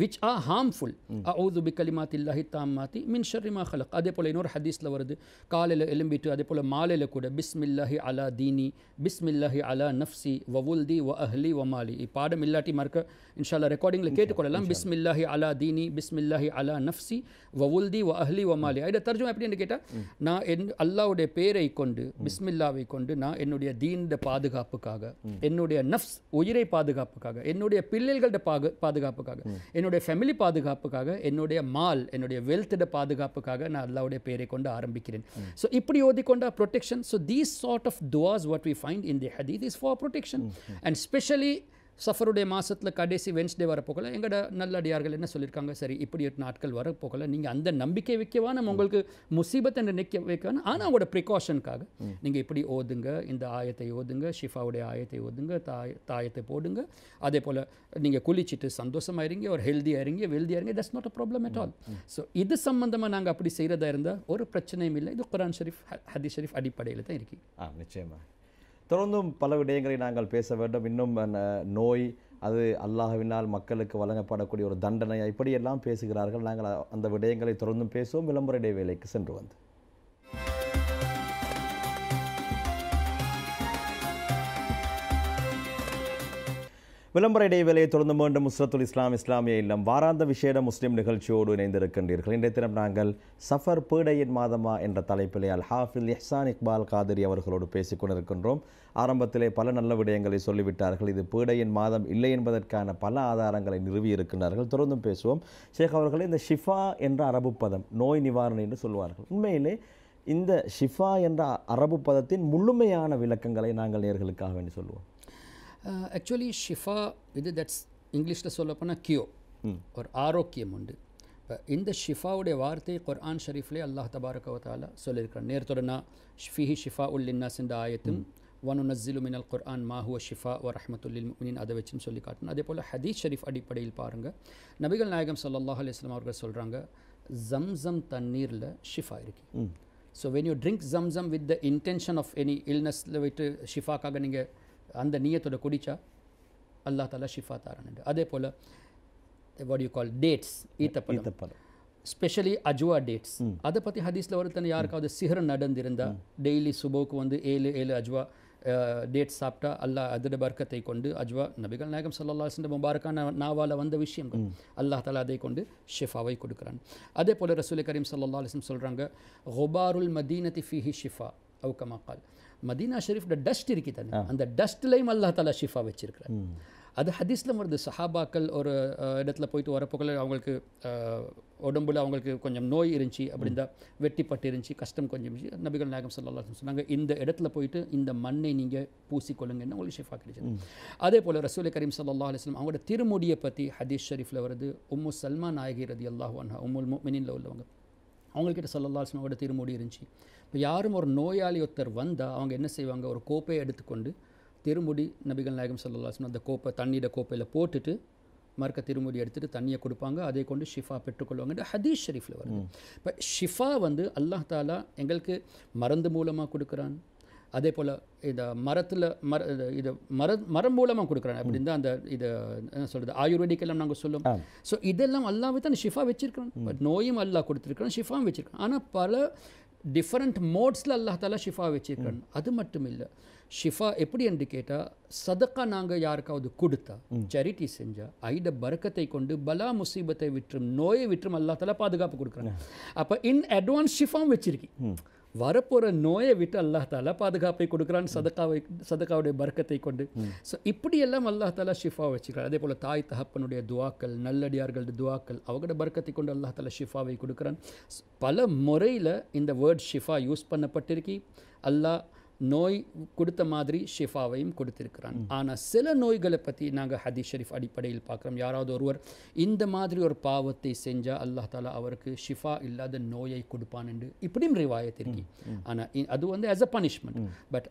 which are harmful. அஊது பி கலிமாத்தில்லாஹி தாம்மாத்தி மின் ஷர்ரி மா ஹலக். அதே போல் இன்னொரு ஹதீஸில் வருது, காலையில் எலும்பிட்டு அதே போல் மாலையில் கூட பிஸ்மில்லாஹி அலா தீனி, பிஸ்மில்லாஹி அலா நஃப்சி வவுல்தி வ அஹ்லி வ மாலி. பாடம் இல்லாட்டி மறக்க இன்ஷா அல்லாஹ் ரெக்கார்டிங்கில் கேட்டுக்கொள்ளலாம். பிஸ்மில்லாஹி அலா தீனி, பிஸ்மில்லாஹி அலா நஃப்சி வவுல்தி வ அஹ்லி வ மாலி. இதை தர்ஜுமா எப்படின்னு கேட்டால், நான் அல்லாவுடைய பேரை கொண்டு, பிஸ்மில்லாவை கொண்டு நான் என்னுடைய தீனோட பாதுகாப்புக்காக, என்னுடைய நஃப்ஸ் உயிரை பாதுகாப்புக்காக, என்னுடைய பிள்ளைகளோட பாதுகாப்புக்காக, என்னுடைய ஃபேமிலி பாதுகாப்புக்காக, என்னுடைய மால், என்னுடைய வெல்த்தோட பாதுகாப்புக்காக நான் அல்லாஹ்வுடைய பெயரை கொண்டு ஆரம்பிக்கிறேன். ஸோ இப்படி ஓதிக்கொண்டா protection. So these sort of துவாஸ் what we find in the ஹதீத் is for protection. And specially சஃபருடைய மாதத்தில் கடைசி வென்ஸ்டே வரப்போகல எங்களோட நல்லடியார்கள் என்ன சொல்லியிருக்காங்க, சரி இப்படி 8 நாட்கள் வரப்போகல நீங்கள் அந்த நம்பிக்கை வைக்கவா, நம்ம உங்களுக்கு முசீபத்தை நினைக்க வைக்கணும், ஆனால் அவங்களோட ப்ரிகாஷனுக்காக நீங்கள் இப்படி ஓதுங்க, இந்த ஆயத்தை ஓதுங்க, ஷிஃபாவுடைய ஆயத்தை ஓதுங்க, தாயத்தை போடுங்க, அதே போல் நீங்கள் குளிச்சுட்டு சந்தோஷமாயிருங்க, ஒரு ஹெல்த்தியாயிருங்க, வெல்தியாயிருங்க, that's not a problem at all. So இது சம்பந்தமாக நாங்கள் அப்படி செய்கிறதா இருந்தால் ஒரு பிரச்சனையும் இல்லை. இது குர்ஆன் ஷரீஃப், ஹதீஸ் ஷரீஃப் அடிப்படையில் தான் இருக்கு. நிச்சயமாக தொடர்ந்தும் பல விடயங்களை நாங்கள் பேச வேண்டும். இன்னும் நோய், அது அல்லாஹ்வினால் மக்களுக்கு வழங்கப்படக்கூடிய ஒரு தண்டனை, இப்படியெல்லாம் பேசுகிறார்கள். நாங்கள் அந்த விடயங்களை தொடர்ந்தும் பேசுவோம். விளம்பர இடைவேளைக்கு சென்று வந்து விளம்பர இடைவேளையை தொடர்ந்து மீண்டும் நுஸ்ரத்துல் இஸ்லாம் இஸ்லாமிய இல்லம் வாராந்த விசேட முஸ்லிம் நிகழ்ச்சியோடு இணைந்திருக்கின்றீர்கள். இன்றைய தினம் நாங்கள் சஃபர் பீடையின் மாதமா என்ற தலைப்பிலே அல் ஹாஃபில் இஹ்சான் இக்பால் காதிரி அவர்களோடு பேசிக் கொண்டிருக்கின்றோம். ஆரம்பத்திலே பல நல்ல விடயங்களை சொல்லிவிட்டார்கள். இது பீடையின் மாதம் இல்லை என்பதற்கான பல ஆதாரங்களை நிறுவி இருக்கின்றார்கள். தொடர்ந்தும் பேசுவோம். ஷேக் அவர்களே, இந்த ஷிஃபா என்ற அரபு பதம் நோய் நிவாரணை என்று சொல்வார்கள். உண்மையிலே இந்த ஷிஃபா என்ற அரபு பதத்தின் முழுமையான விளக்கங்களை நாங்கள் நேர்களுக்காக வேண்டி சொல்லுவோம். ஆக்சுவலி ஷிஃபா இது தட்ஸ் இங்கிலீஷில் சொல்லப்போனால் கியோ, ஒரு ஆரோக்கியம் உண்டு. இப்போ இந்த ஷிஃபாவுடைய வார்த்தை குர்ஆன் ஷரீஃப்லேயே அல்லாஹ் தபாரக வ தஆலா சொல்லியிருக்கிறான். நேரத்தோடனா ஃபீஹி ஷிஃபா உல் லின்னாஸ் என்ற ஆயத்தும் வனுனஸ்ஸிலு மினல் குர்ஆன் மா ஹுவ ஷிஃபா வ ரஹ்மத்துல் லில் முஃமினீன் அதை வச்சுன்னு சொல்லி காட்டணும். அதே போல் ஹதீஸ் ஷரீஃப் அடிப்படையில் பாருங்கள், நபிகள் நாயகம் ஸல்லல்லாஹு அலைஹி வஸல்லம் அவர்கள் சொல்கிறாங்க, ஜம்சம் தண்ணீரில் ஷிஃபா இருக்கு. ஸோ வென் யூ ட்ரிங்க் ஜம்சம் with the intention of any இல்னஸில் வைத்து ஷிஃபாக்காக நீங்கள் அந்த நியத்தோட குடிச்சா அல்லாஹ் தாலா ஷிஃபா தாரான். அதே போல் வாட் யூ கால் டேட்ஸ், ஈத்தப்பழம், ஸ்பெஷலி அஜ்வா டேட்ஸ், அதை பற்றி ஹதீஸில் ஒருத்தன் யாருக்காவது சிஹர் நடந்திருந்தால் டெய்லி சுபோக்கு வந்து 7 அஜ்வா டேட்ஸ் சாப்பிட்டா அல்லாஹ் அதோட பர்க்கத்தை கொண்டு, அஜ்வா நபிகள் நாயகம் ஸல்லல்லாஹு அலைஹி வஸல்லம் முபாரக்கான நாவால் வந்த விஷயங்கள், அல்லாஹ் தாலா அதை கொண்டு ஷிஃபாவை கொடுக்குறான். அதே போல் ரசூல் கரீம் ஸல்லல்லாஹு அலைஹி வஸல்லம் சொல்கிறாங்க, குபாருல் மதீனத்தி ஃபீஹி ஷிஃபா அவு கமா கால். மதீனா ஷெரீஃப்ட டஸ்ட் இருக்கு தானே, அந்த டஸ்ட்லையும் அல்லாஹ் தாலா ஷிஃபா வச்சிருக்கிறார். அது ஹதீஸில் வருது. சஹாபாக்கள் ஒரு இடத்துல போயிட்டு வரப்போக்கல அவங்களுக்கு உடம்புல அவங்களுக்கு கொஞ்சம் நோய் இருந்துச்சு, அப்படின்னா வெட்டிப்பட்டு இருந்துச்சு, கஷ்டம் கொஞ்சம் இருந்துச்சு. நபிகள் நாயகம் ஸல்லல்லாஹு அலைஹி வஸல்லம் சொன்னாங்க, இந்த இடத்துல போயிட்டு இந்த மண்ணை நீங்கள் பூசிக்கொள்ளுங்கன்னு உங்களுக்கு ஷிஃபா கிடைச்சது. அதே போல் ரசூல் கரீம் ஸல்லல்லாஹு அலைஹி வஸல்லம் அவங்களோட திருமுடியை பற்றி ஹதீஸ் ஷரீஃபில் வருது. உம்மு சல்மா நாயகி ரலியல்லாஹு அன்ஹா, உம்முல் முஃமினீன்ல உள்ளவங்க, அவங்கக்கிட்ட ஸல்லல்லாஹு அலைஹி வஸல்லம் அவங்களோட திருமுடி இருந்துச்சு. இப்போ யாரும் ஒரு நோயாளி ஒருத்தர் வந்தால் அவங்க என்ன செய்வாங்க, ஒரு கோப்பையை எடுத்துக்கொண்டு திருமுடி நபிகள் நாயகம் ஸல்லல்லாஹு அலைஹி வஸல்லம் அந்த கோப்பை தண்ணியோட கோப்பையில் போட்டுட்டு மறுக்க திருமுடி எடுத்துகிட்டு தண்ணியை கொடுப்பாங்க, அதை கொண்டு ஷிஃபா பெற்றுக்கொள்வாங்க. ஹதீஸ் ஷரீஃபில் வருது. இப்போ ஷிஃபா வந்து அல்லாஹ் தாலா எங்களுக்கு மருந்து மூலமாக கொடுக்குறான். அதே போல் இந்த மரம் மூலமாக கொடுக்குறான். அப்படின்னு தான் அந்த இதை என்ன சொல்கிறது, ஆயுர்வேதிக் எல்லாம் நாங்கள் சொல்லுவோம். ஸோ இதெல்லாம் அல்லாஹ் தான் ஷிஃபா வச்சிருக்கிறோம். பட் நோயும் அல்லாஹ் கொடுத்துருக்குறான், ஷிஃபாவும் வச்சிருக்கான். ஆனால் பல டிஃப்ரெண்ட் மோட்ஸில் அல்லாஹ் தாலா ஷிஃபா வச்சிருக்கிறான். அது மட்டும் இல்லை, ஷிஃபா எப்படி என்று கேட்டால், சதக்கா நாங்கள் யாருக்காவது கொடுத்தா, சேரிட்டி செஞ்சால் ஐட பரக்கத்தை கொண்டு பலா முசீபத்தை விற்றும் நோயை விற்றும் அல்லாஹ் தாலா பாதுகாப்பு கொடுக்குறாங்க. அப்போ இன் அட்வான்ஸ் ஷிஃபாவும் வச்சிருக்கி, வரப்போகிற நோயை விட்டு அல்லாஹ் தாலா பாதுகாப்பை கொடுக்குறான் சதக்காவுடைய பரக்கத்தை கொண்டு. ஸோ இப்படியெல்லாம் அல்லாஹ் தாலா ஷிஃபா வச்சுக்கிறார். அதே போல் தாய் தகப்பனுடைய துவாக்கள், நல்லடியார்களுடைய துவாக்கள், அவங்களோட பரக்கத்தை கொண்டு அல்லாஹ் தாலா ஷிஃபாவை கொடுக்குறான். பல முறையில் இந்த வேர்ட் ஷிஃபா யூஸ் பண்ணப்பட்டிருக்கி. அல்லாஹ் நோய் கொடுத்த மாதிரி ஷிஃபாவையும் கொடுத்திருக்கிறான். ஆனால் சில நோய்களை பற்றி நாங்கள் ஹதீஸ் ஷரீஃப் அடிப்படையில் பார்க்குறோம். யாராவது ஒருவர் இந்த மாதிரி ஒரு பாவத்தை செஞ்சால் அல்லாஹ் தாலா அவருக்கு ஷிஃபா இல்லாத நோயை கொடுப்பான் என்று இப்படியும் ரிவாயத் இருக்கு. ஆனால் அது வந்து ஆஸ் அ பனிஷ்மெண்ட். பட்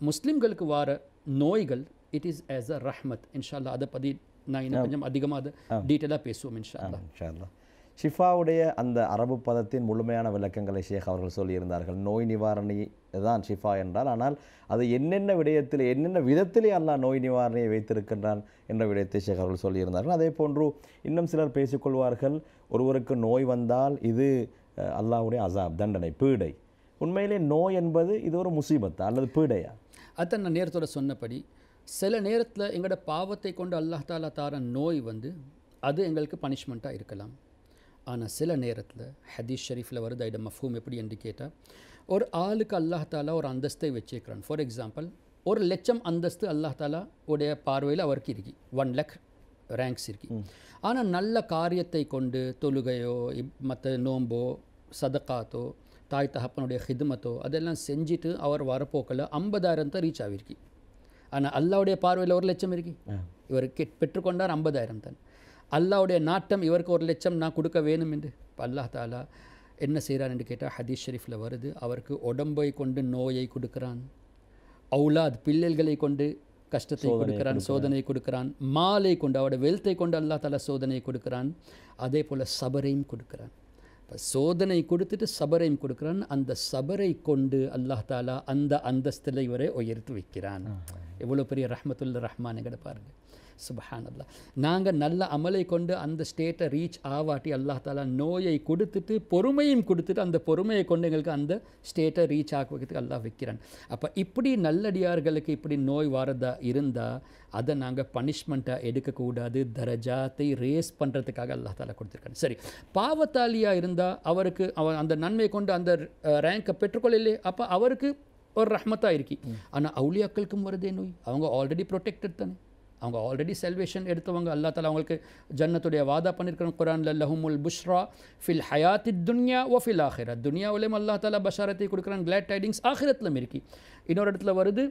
முஸ்லிம்களுக்கு வர நோய்கள் இட் இஸ் ஆஸ் அ ரஹ்மத். இன்ஷா அல்லாஹ் அதை பற்றி நான் இன்னும் கொஞ்சம் அதிகமாக அதை டீட்டெயிலாக பேசுவோம் இன்ஷா அல்லாஹ். ஷிஃபாவுடைய அந்த அரபு பதத்தின் முழுமையான விளக்கங்களை ஷேக் அவர்கள் சொல்லியிருந்தார்கள். நோய் நிவாரணி தான் ஷிஃபா என்றால், ஆனால் அது என்னென்ன விடயத்தில் என்னென்ன விதத்திலே அல்லாஹ் நோய் நிவாரணியை வைத்திருக்கின்றான் என்ற விடயத்தை ஷேக் அவர்கள் சொல்லியிருந்தார்கள். அதே போன்று இன்னும் சிலர் பேசிக்கொள்வார்கள், ஒருவருக்கு நோய் வந்தால் இது அல்லாஹ்வுடைய அசாப், தண்டனை, பீடை. உண்மையிலே நோய் என்பது இது ஒரு முசீபத்தா அல்லது பீடையா? அதான் நான் நேரத்தோட சொன்னபடி சில நேரத்தில் எங்களோட பாவத்தை கொண்டு அல்லாஹ் தாலா தார நோய் வந்து அது எங்களுக்கு பனிஷ்மெண்ட்டாக இருக்கலாம். ஆனால் சில நேரத்தில் ஹதீஸ் ஷரீஃபில் வருது ஐட மஃபூம் எப்படி என்று கேட்டால், ஒரு ஆளுக்கு அல்லாஹ் தாலா ஒரு அந்தஸ்தை வச்சுக்கிறான். ஃபார் எக்ஸாம்பிள் 1 லட்சம் அந்தஸ்து அல்லாஹ் தாலா உடைய பார்வையில் அவருக்கு இருக்கு. 1 lakh ரேங்க்ஸ் இருக்கு. ஆனால் நல்ல காரியத்தை கொண்டு தொழுகையோ மற்ற நோம்போ சதக்காத்தோ தாய் தகப்பனுடைய ஹிதுமத்தோ அதெல்லாம் செஞ்சுட்டு அவர் வரப்போக்கில் 50,000 தான் ரீச் ஆகிருக்கு. ஆனால் அல்லாவுடைய பார்வையில் 1,00,000 இருக்கு. இவர் பெற்றுக்கொண்டார் 50,000 தான். அல்லாவுடைய நாட்டம் இவருக்கு 1,00,000 நான் கொடுக்க வேணும் என்று. இப்போ அல்லாஹ் தாலா என்ன செய்கிறான் என்று கேட்டால் ஹதீஸ் ஷரீஃபில் வருது, அவருக்கு உடம்பை கொண்டு நோயை கொடுக்குறான், அவுலாத் பிள்ளைகளை கொண்டு கஷ்டத்தை கொடுக்குறான், சோதனை கொடுக்குறான், மாலை கொண்டு அவருடைய வெல்த்தை கொண்டு அல்லாஹ் தாலா சோதனை கொடுக்குறான், அதே போல் சபரையும் கொடுக்குறான். இப்போ சோதனை கொடுத்துட்டு சபரையும் கொடுக்குறான். அந்த சபரை கொண்டு அல்லாஹ் தாலா அந்த அந்தஸ்தில் இவரை உயர்த்து வைக்கிறான். எவ்வளோ பெரிய ரஹ்மத்துல் ரஹ்மான் எங்கட பாருங்கள். சுபஹான் அல்லாஹ். நாங்கள் நல்ல அமலை கொண்டு அந்த ஸ்டேட்டை ரீச் ஆவாட்டி அல்லாஹ் தாலா நோயை கொடுத்துட்டு பொறுமையும் கொடுத்துட்டு அந்த பொறுமையை கொண்டு எங்களுக்கு அந்த ஸ்டேட்டை ரீச் ஆக்குவதற்கு அல்லாஹ் வைக்கிறான். அப்போ இப்படி நல்லடியார்களுக்கு இப்படி நோய் வரதா இருந்தால் அதை நாங்கள் பனிஷ்மெண்ட்டாக எடுக்கக்கூடாது, தரஜாத்தை ரேஸ் பண்ணுறதுக்காக அல்லாஹ் தாலா கொடுத்துருக்காங்க. சரி, பாவத்தாலியாக இருந்தால் அவருக்கு அவர் அந்த நன்மை கொண்டு அந்த ரேங்கை பெற்றுக்கொள்ளலையே, அப்போ அவருக்கு ஒரு ரஹ்மத்தாக இருக்கு. ஆனால் அவுலியாக்களுக்கும் வருதே நோய், அவங்க ஆல்ரெடி ப்ரொடெக்டட் தானே, அவங்க ஆல்ரெடி செல்வேஷன் எடுத்தவங்க. அல்லா தாலா அவங்களுக்கு ஜன்னத்துடைய வாதா பண்ணியிருக்கிறோம் குர்ஆன்ல, லஹுமுல் புஷ்ரா ஃபில் ஹயாத்தி துன்யா ஒ ஃபில் ஆஹிரா. துன்யாவிலையும் அல்லா தாலா பஷாரத்தை கொடுக்குறான், கிளாட் டைடிங்ஸ் ஆஹிரத்திலும் இருக்கு. இன்னொரு இடத்துல வருது,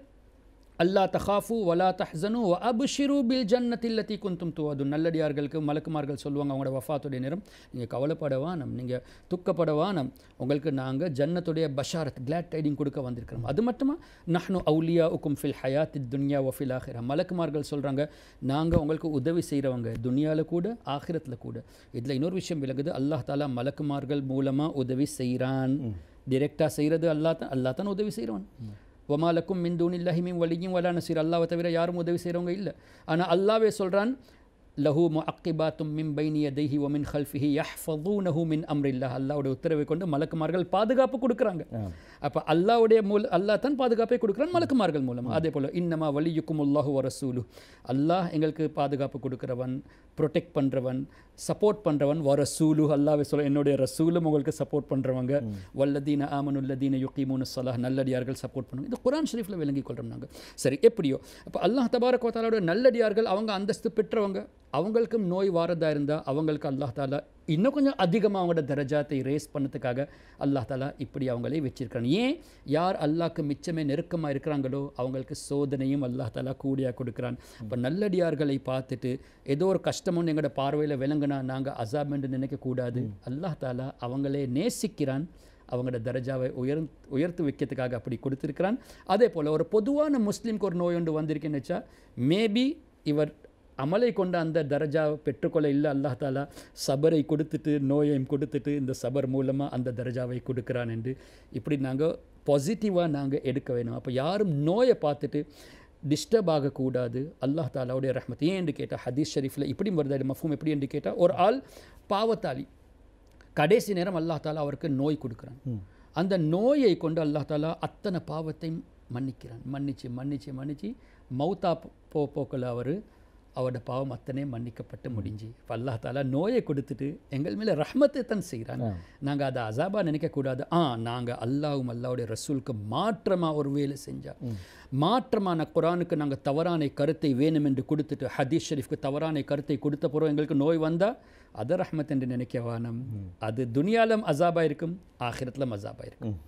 அல்லா தஹாஃபு வலா தஹ்சனு வ அப்ஷிரு பில் ஜன்னத்தி அல்லதி குன்தும் துஅதுன். நல்லடியார்களுக்கு மலக்குமார்கள் சொல்லுவாங்க அவங்களோட வஃபாத்துடைய நேரம், நீங்கள் கவலைப்படவானம், நீங்கள் துக்கப்படவானம், உங்களுக்கு நாங்கள் ஜன்னத்துடைய பஷாரத் கிளாட் டைடிங் கொடுக்க வந்திருக்கிறோம். அது மட்டுமா, நஹ்னு அவுலியா உக்கும் ஃபில் ஹயாத்தி துன்யா ஒ ஃபில் ஆஹிரா. மலக்குமார்கள் சொல்கிறாங்க நாங்கள் உங்களுக்கு உதவி செய்கிறவங்க துனியாவில் கூட ஆஹிரத்தில் கூட. இதில் இன்னொரு விஷயம் விளங்குது, அல்லாஹ் தாலா மலக்குமார்கள் மூலமாக உதவி செய்கிறான். டிரெக்டாக செய்கிறது அல்லாஹ் தான் உதவி செய்கிறவன். வமாலக்கும் மின் தூனில்லாஹி மின் வலியும் வலா நசீர். அல்லாஹ்வை தவிர யாரும் உதவி செய்கிறவங்க இல்லை. ஆனால் அல்லாஹ்வே சொல்கிறான், லஹு முஅக்கிபாத்தும் மின் பைனி யதைஹி வ மின் ஹல்ஃபிஹி யஹ்ஃபதூனஹு மின் அம்ரில்லாஹ். அல்லாஹ்வுடைய உத்தரவை கொண்டு மலக்குமார்கள் பாதுகாப்பு கொடுக்குறாங்க. அப்போ அல்லாஹ்வுடைய அல்லாஹ் தான் பாதுகாப்பை கொடுக்குறான் மலக்குமார்கள் மூலம். அதே போல் இன்னமா வலியுக்குமுல்லாஹு வ ரசூலு. அல்லாஹ் எங்களுக்கு பாதுகாப்பு கொடுக்குறவன், ப்ரொடெக்ட் பண்ணுறவன், சப்போர்ட் பண்ணுறவன். வ ரசூலு, அல்லாஹ்வே சொல்ல என்னுடைய ரசூலும் உங்களுக்கு சப்போர்ட் பண்ணுறவங்க. வல்லதீன ஆமனுல்லதீன யுகீமுன ஸலாஹ், நல்லடியார்கள் சப்போர்ட் பண்ணுவாங்க. இது குர்ஆன் ஷரீஃபில் விளங்கி கொள்கிறோம் நாங்கள். சரி, எப்படியோ அப்போ அல்லாஹ் தபாரக வ தஆலாவுடைய நல்லடியார்கள் அவங்க அந்தஸ்து பெற்றவங்க, அவங்களுக்கும் நோய் வாரதா இருந்தால் அவங்களுக்கு அல்லாஹ் தாலா இன்னும் கொஞ்சம் அதிகமாக அவங்களோட தரஜாத்தை ரேஸ் பண்ணதுக்காக அல்லாஹ் தாலா இப்படி அவங்களே வச்சிருக்காங்க. ஏன், யார் அல்லாஹ்க்கு மிச்சமே நெருக்கமாக இருக்கிறாங்களோ அவங்களுக்கு சோதனையும் அல்லாஹ் தாலா கூடியாக கொடுக்குறான். இப்போ நல்லடியார்களை பார்த்துட்டு ஏதோ ஒரு கஷ்டமும் எங்களோட பார்வையில் விளங்குனா நாங்கள் அசாப் என்று நினைக்கக்கூடாது. அல்லாஹ் தாலா அவங்களே நேசிக்கிறான், அவங்களோட தரஜாவை உயர்த்து வைக்கிறதுக்காக அப்படி கொடுத்துருக்கிறான். அதே போல் ஒரு பொதுவான முஸ்லீம்க்கு ஒரு நோய் ஒன்று வந்திருக்குன்னு வச்சா மேபி இவர் அமலை கொண்ட அந்த தரஜாவை பெற்றுக்கொள்ள இல்லை, அல்லாஹ் தாலா சபரை கொடுத்துட்டு நோயையும் கொடுத்துட்டு இந்த சபர் மூலமாக அந்த தரஜாவை கொடுக்குறான் என்று இப்படி நாங்கள் பாசிட்டிவாக நாங்கள் எடுக்க வேணும். அப்போ யாரும் நோயை பார்த்துட்டு டிஸ்டர்ப் ஆகக்கூடாது. அல்லாஹ் தாலாவுடைய ரஹ்மத். ஏன் என்று கேட்டால் ஹதீஸ் ஷரீஃபில் இப்படி வருது மஃபூம். எப்படி என்று கேட்டால், ஒரு ஆள் பாவத்தாளி, கடைசி நேரம் அல்லாஹ் தாலா அவருக்கு நோய் கொடுக்குறான். அந்த நோயை கொண்டு அல்லாஹ் தாலா அத்தனை பாவத்தையும் மன்னிக்கிறான். மன்னிச்சு மௌத்தா போக்கில் அவரோட பாவம் அத்தனை மன்னிக்கப்பட்டு முடிஞ்சு. இப்போ அல்லாஹ் தாலா நோயை கொடுத்துட்டு எங்கள் மேலே ரஹ்மத்தை தான் செய்கிறான். நாங்கள் அதை அசாபாக நினைக்கக்கூடாது. நாங்கள் அல்லாஹ்வுடைய ரசூலுக்கு மாற்றமாக ஒரு வேலை செஞ்சால், மாற்றமான குர்ஆனுக்கு நாங்கள் தவறான கருத்தை வேணும் என்று கொடுத்துட்டு ஹதீஸ் ஷரீஃப்க்கு தவறான கருத்தை கொடுத்த பிறகு எங்களுக்கு நோய் வந்தால் அதை ரஹ்மத் என்று நினைக்க வேணாம். அது துனியாலும் அசாபாக இருக்கும், ஆகிரத்திலும் அசாபாக இருக்கும்.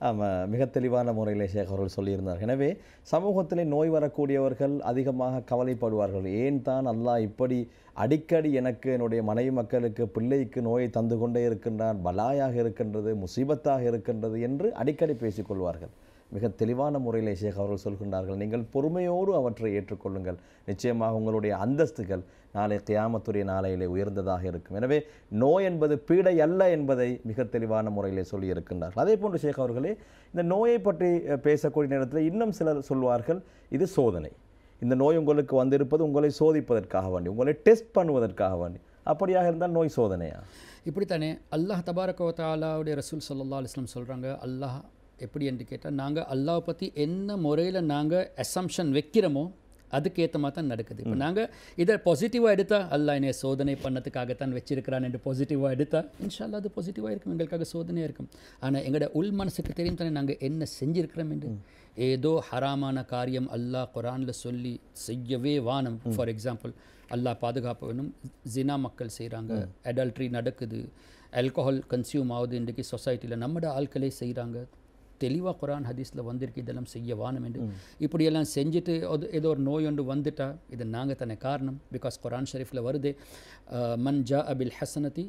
ஆமாம், மிக தெளிவான முறையில் ஷேக் அவர்கள் சொல்லியிருந்தார்கள். எனவே சமூகத்தில் நோய் வரக்கூடியவர்கள் அதிகமாக கவலைப்படுவார்கள். ஏன் தான் அல்லாஹ் இப்படி அடிக்கடி எனக்கு, என்னுடைய மனைவி மக்களுக்கு, பிள்ளைக்கு நோயை தந்து கொண்டே இருக்கின்றான், பலாயாக இருக்கின்றது, முசீபத்தாக இருக்கின்றது என்று அடிக்கடி பேசிக்கொள்வார்கள். மிக தெளிவான முறையில் ஷேக் அவர்கள் சொல்கின்றார்கள், நீங்கள் பொறுமையோடு அவற்றை ஏற்றுக்கொள்ளுங்கள், நிச்சயமாக உங்களுடைய அந்தஸ்துகள் நாளை கியாமத்துடைய நாளையிலே உயர்ந்ததாக இருக்கும். எனவே நோய் என்பது பீடை அல்ல என்பதை மிக தெளிவான முறையிலே சொல்லியிருக்கின்றார்கள். அதே போன்று ஷேக் அவர்களே, இந்த நோயை பற்றி பேசக்கூடிய நேரத்தில் இன்னும் சிலர் சொல்வார்கள், இது சோதனை, இந்த நோய் உங்களுக்கு வந்திருப்பது உங்களை சோதிப்பதற்காக வேண்டி, உங்களை டெஸ்ட் பண்ணுவதற்காக வேண்டி. அப்படியாக இருந்தால் நோய் சோதனையா? இப்படித்தானே அல்லாஹ் தபாரக வ தஆலாவுடைய ரசூல் ஸல்லல்லாஹு அலைஹி வஸல்லம் சொல்கிறாங்க, அல்லாஹ் எப்படி என்று கேட்டால், நாங்கள் அல்லாஹ் பற்றி என்ன முறையில் நாங்கள் அசம்ஷன் வைக்கிறோமோ அதுக்கேற்ற மாதிரி தான் நடக்குது. இப்போ நாங்கள் இதை பாசிட்டிவாக எடுத்தால் அல்லாஹ் என்னை சோதனை பண்ணதுக்காகத்தான் வச்சிருக்கிறான் என்று பாசிட்டிவாக எடுத்தால் இன்ஷா அல்லாஹ் அது பாசிட்டிவாக இருக்கும், எங்களுக்காக சோதனையாக இருக்கும். ஆனால் எங்களோட உள் மனசுக்கு தெரியும் தானே நாங்கள் என்ன செஞ்சிருக்கிறோம் என்று. ஏதோ ஹராமான காரியம் அல்லாஹ் குரானில் சொல்லி செய்யவே வானம். ஃபார் எக்ஸாம்பிள் அல்லாஹ் பாதுகாப்பு வேணும், ஜினா மக்கள் செய்கிறாங்க, அடல்ட்ரி நடக்குது, ஆல்கஹால் கன்சியூம் ஆகுது இன்றைக்கு சொசைட்டியில், நம்மட ஆட்களே செய்கிறாங்க. தெளிவாக குரான் ஹதீஸில் வந்திருக்கு இதெல்லாம் செய்ய வானம் என்று. இப்படியெல்லாம் செஞ்சுட்டு ஏதோ ஒரு நோய் ஒன்று வந்துட்டா இது நாங்கள் தானே காரணம். பிகாஸ் குரான் ஷரீஃபில் வருது மன் ஜா அபில் ஹசனதி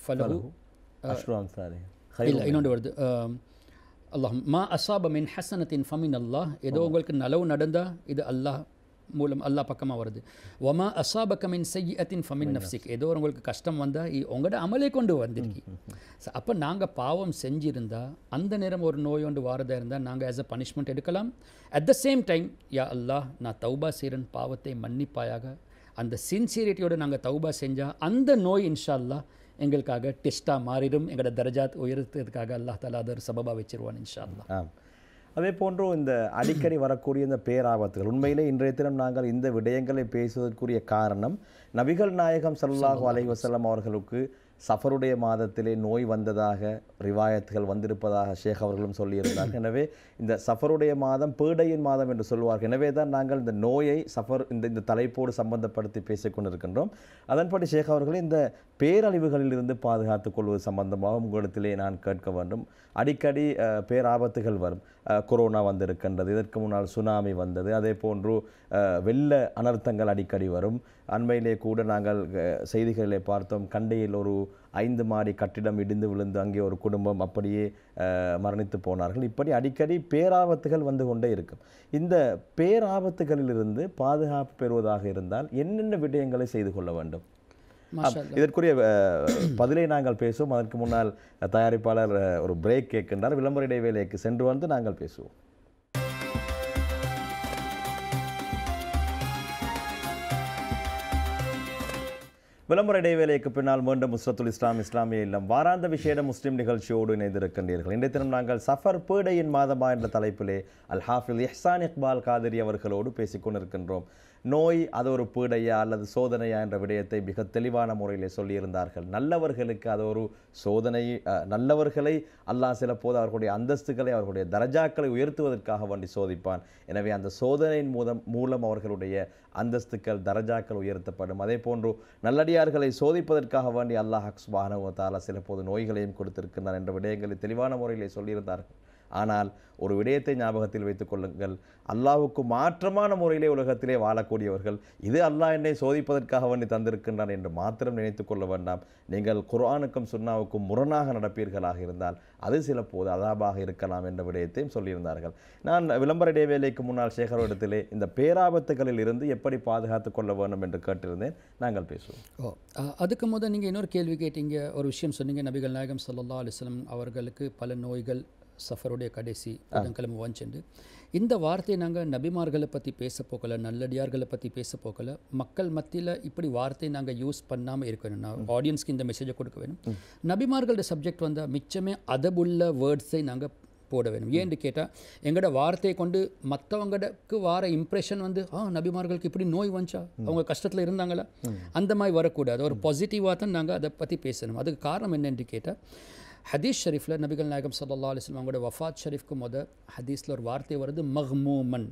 ஃபலஹு இல்லை இன்னொன்று வருது அல்லாஹ் மா அசாப மின் ஹசனத்தின் ஃபமின் அல்லாஹ். ஏதோ உங்களுக்கு நலவு நடந்தால் இது அல்லாஹ் மூலம் அல்லாஹ் பக்கமாக வருது. ஒமா அசாபக மின் சய்யிஅத்தின் ஃபமின் நஃப்ஸிக். ஏதோ உங்களுக்கு கஷ்டம் வந்தால் உங்களோட அமலை கொண்டு வந்திருக்கு. அப்போ நாங்கள் பாவம் செஞ்சிருந்தால் அந்த நேரம் ஒரு நோய் ஒன்று வாரதாக இருந்தால் நாங்கள் ஆஸ் அ பனிஷ்மெண்ட் எடுக்கலாம். At the same time yeah அல்லாஹ் நான் தௌபா செய்கிறேன், பாவத்தை மன்னிப்பாயாக, அந்த சின்சியரிட்டியோடு நாங்கள் தௌபா செஞ்சால் அந்த நோய் இன்ஷா அல்லாஹ் எங்களுக்காக டெஸ்ட்டாக மாறிடும், எங்களோட தரஜாத் உயர்த்துறதுக்காக அல்லாஹ் தஆலா அதை ஒரு சபபாக வச்சிருவான் இன்ஷா அல்லாஹ். அதே போன்று இந்த அடிக்கடி வரக்கூடிய இந்த பேராபத்துகள், உண்மையிலே இன்றைய தினம் நாங்கள் இந்த விடயங்களை பேசுவதற்குரிய காரணம் நபிகள் நாயகம் ஸல்லல்லாஹு அலைஹி வஸல்லம் அவர்களுக்கு சஃபருடைய மாதத்திலே நோய் வந்ததாக ரிவாயத்துகள் வந்திருப்பதாக ஷேக் அவர்களும் சொல்லியிருந்தார்கள். எனவே இந்த சஃபருடைய மாதம் பீடையின் மாதம் என்று சொல்வார்கள். எனவே தான் நாங்கள் இந்த நோயை சஃபர் இந்த தலைப்போடு சம்பந்தப்படுத்தி பேசிக்கொண்டிருக்கின்றோம். அதன்படி ஷேக் அவர்களே இந்த பேரழிவுகளிலிருந்து பாதுகாத்துக் கொள்வது சம்பந்தமாக உங்களிடத்திலே நான் கேட்க வேண்டும். அடிக்கடி பேராபத்துகள் வரும். கொரோனா வந்திருக்கின்றது, இதற்கு முன்னால் சுனாமி வந்தது, அதே போன்று வெள்ள அனர்த்தங்கள் அடிக்கடி வரும். அண்மையிலே கூட நாங்கள் செய்திகளிலே பார்த்தோம், கண்டியில் ஒரு 5 மாடி கட்டிடம் இடிந்து விழுந்து அங்கே ஒரு குடும்பம் அப்படியே மரணித்து போனார்கள். இப்படி அடிக்கடி பேராபத்துகள் வந்து கொண்டே இருக்கும். இந்த பேராபத்துகளிலிருந்து பாதுகாப்பு பெறுவதாக இருந்தால் என்னென்ன விடயங்களை செய்து கொள்ள வேண்டும்? இதற்குரிய பதிலை நாங்கள் பேசுவோம். அதற்கு முன்னால் தயாரிப்பாளர் ஒரு பிரேக் கேட்கின்றார். விளம்பர இடைவேளைக்கு சென்று வந்து நாங்கள் பேசுவோம். விளம்பர இடைவேளைக்கு பின்னால் மீண்டும் நுஸ்ரத்துல் இஸ்லாம் இஸ்லாமிய இல்லம் வாராந்த விசேட முஸ்லிம் நிகழ்ச்சியோடு இணைந்திருக்கின்றீர்கள். இன்றைய தினம் நாங்கள் சஃபர் பீடையின் மாதமா என்ற தலைப்பிலே அல் ஹாஃபிஸ் இஹ்சான் இக்பால் காதிரி அவர்களோடு பேசிக்கொண்டிருக்கின்றோம். நோய் அது ஒரு பீடையா அல்லது சோதனையா என்ற விடயத்தை மிக தெளிவான முறையிலே சொல்லியிருந்தார்கள். நல்லவர்களுக்கு அது ஒரு சோதனை, நல்லவர்களை அல்லாஹ் சில போது அவர்களுடைய அந்தஸ்துகளை அவர்களுடைய தரஜாக்களை உயர்த்துவதற்காக வேண்டி சோதிப்பான். எனவே அந்த சோதனையின் மூலம் அவர்களுடைய அந்தஸ்துக்கள் தரஜாக்கள் உயர்த்தப்படும். அதே போன்று நல்லடியார்களை சோதிப்பதற்காக வேண்டி அல்லாஹ் சுப்ஹானஹு வ தஆலா சில போது நோய்களையும் கொடுத்திருக்கிறார் என்ற விடயங்களை தெளிவான முறையிலே சொல்லியிருந்தார்கள். ஆனால் ஒரு விடயத்தை ஞாபகத்தில் வைத்துக் கொள்ளுங்கள், அல்லாஹ்வுக்கு மாற்றமான முறையிலே உலகத்திலே வாழக்கூடியவர்கள் இது அல்லாஹ் என்னை சோதிப்பதற்காக வேண்டி தந்திருக்கின்றான் என்று மாத்திரம் நினைத்து கொள்ள வேண்டாம். நீங்கள் குர்ஆனுக்கும் சுன்னாவுக்கும் முரணாக நடப்பீர்களாக இருந்தால் அது சில போது அதாபாக இருக்கலாம் என்ற விடயத்தையும் சொல்லியிருந்தார்கள். நான் விளம்பர இடைவேளைக்கு முன்னால் சேகரோடத்திலே இந்த பேராபத்துகளில் இருந்து எப்படி பாதுகாத்துக் கொள்ள வேண்டும் என்று கேட்டிருந்தேன். நாங்கள் பேசுவோம். அதுக்கு முதல் நீங்கள் இன்னொரு கேள்வி கேட்டீங்க, ஒரு விஷயம் சொன்னீங்க, நபிகள் நாயகம் ஸல்லல்லாஹு அலைஹி வஸல்லம் அவர்களுக்கு பல நோய்கள் சஃபருடைய கடைசி புதன்கிழமை வந்துச்சு. இந்த வார்த்தையை நாங்கள் நபிமார்களை பற்றி பேச போக்கல, நல்லடியார்களை பற்றி பேச போக்கல, மக்கள் மத்தியில் இப்படி வார்த்தையை நாங்கள் யூஸ் பண்ணாமல் இருக்கணும். நான் ஆடியன்ஸ்க்கு இந்த மெசேஜை கொடுக்க வேணும். நபிமார்களோட சப்ஜெக்ட் வந்தால் மிச்சமே அதபுள்ள வேர்ட்ஸை நாங்கள் போட வேணும். ஏன்னு கேட்டால் எங்களோட வார்த்தையை கொண்டு மற்றவங்களுக்கு வார இம்ப்ரெஷன் வந்து நபிமார்களுக்கு இப்படி நோய் வந்துச்சா, அவங்க கஷ்டத்தில் இருந்தாங்களா, அந்த மாதிரி வரக்கூடாது. ஒரு பாசிட்டிவாக தான் நாங்கள் அதை பற்றி பேசணும். அதுக்கு காரணம் என்னென்று கேட்டால் ஹதீஸ் ஷரீஃபில் நபிகள் நாயகம் ஸல்லல்லாஹு அலைஹி வஸல்லம் அவங்களோட வஃபாத் ஷரீஃப்க்கு ஹதீஸில் ஒரு வார்த்தை வருது மஹ்மூமன்.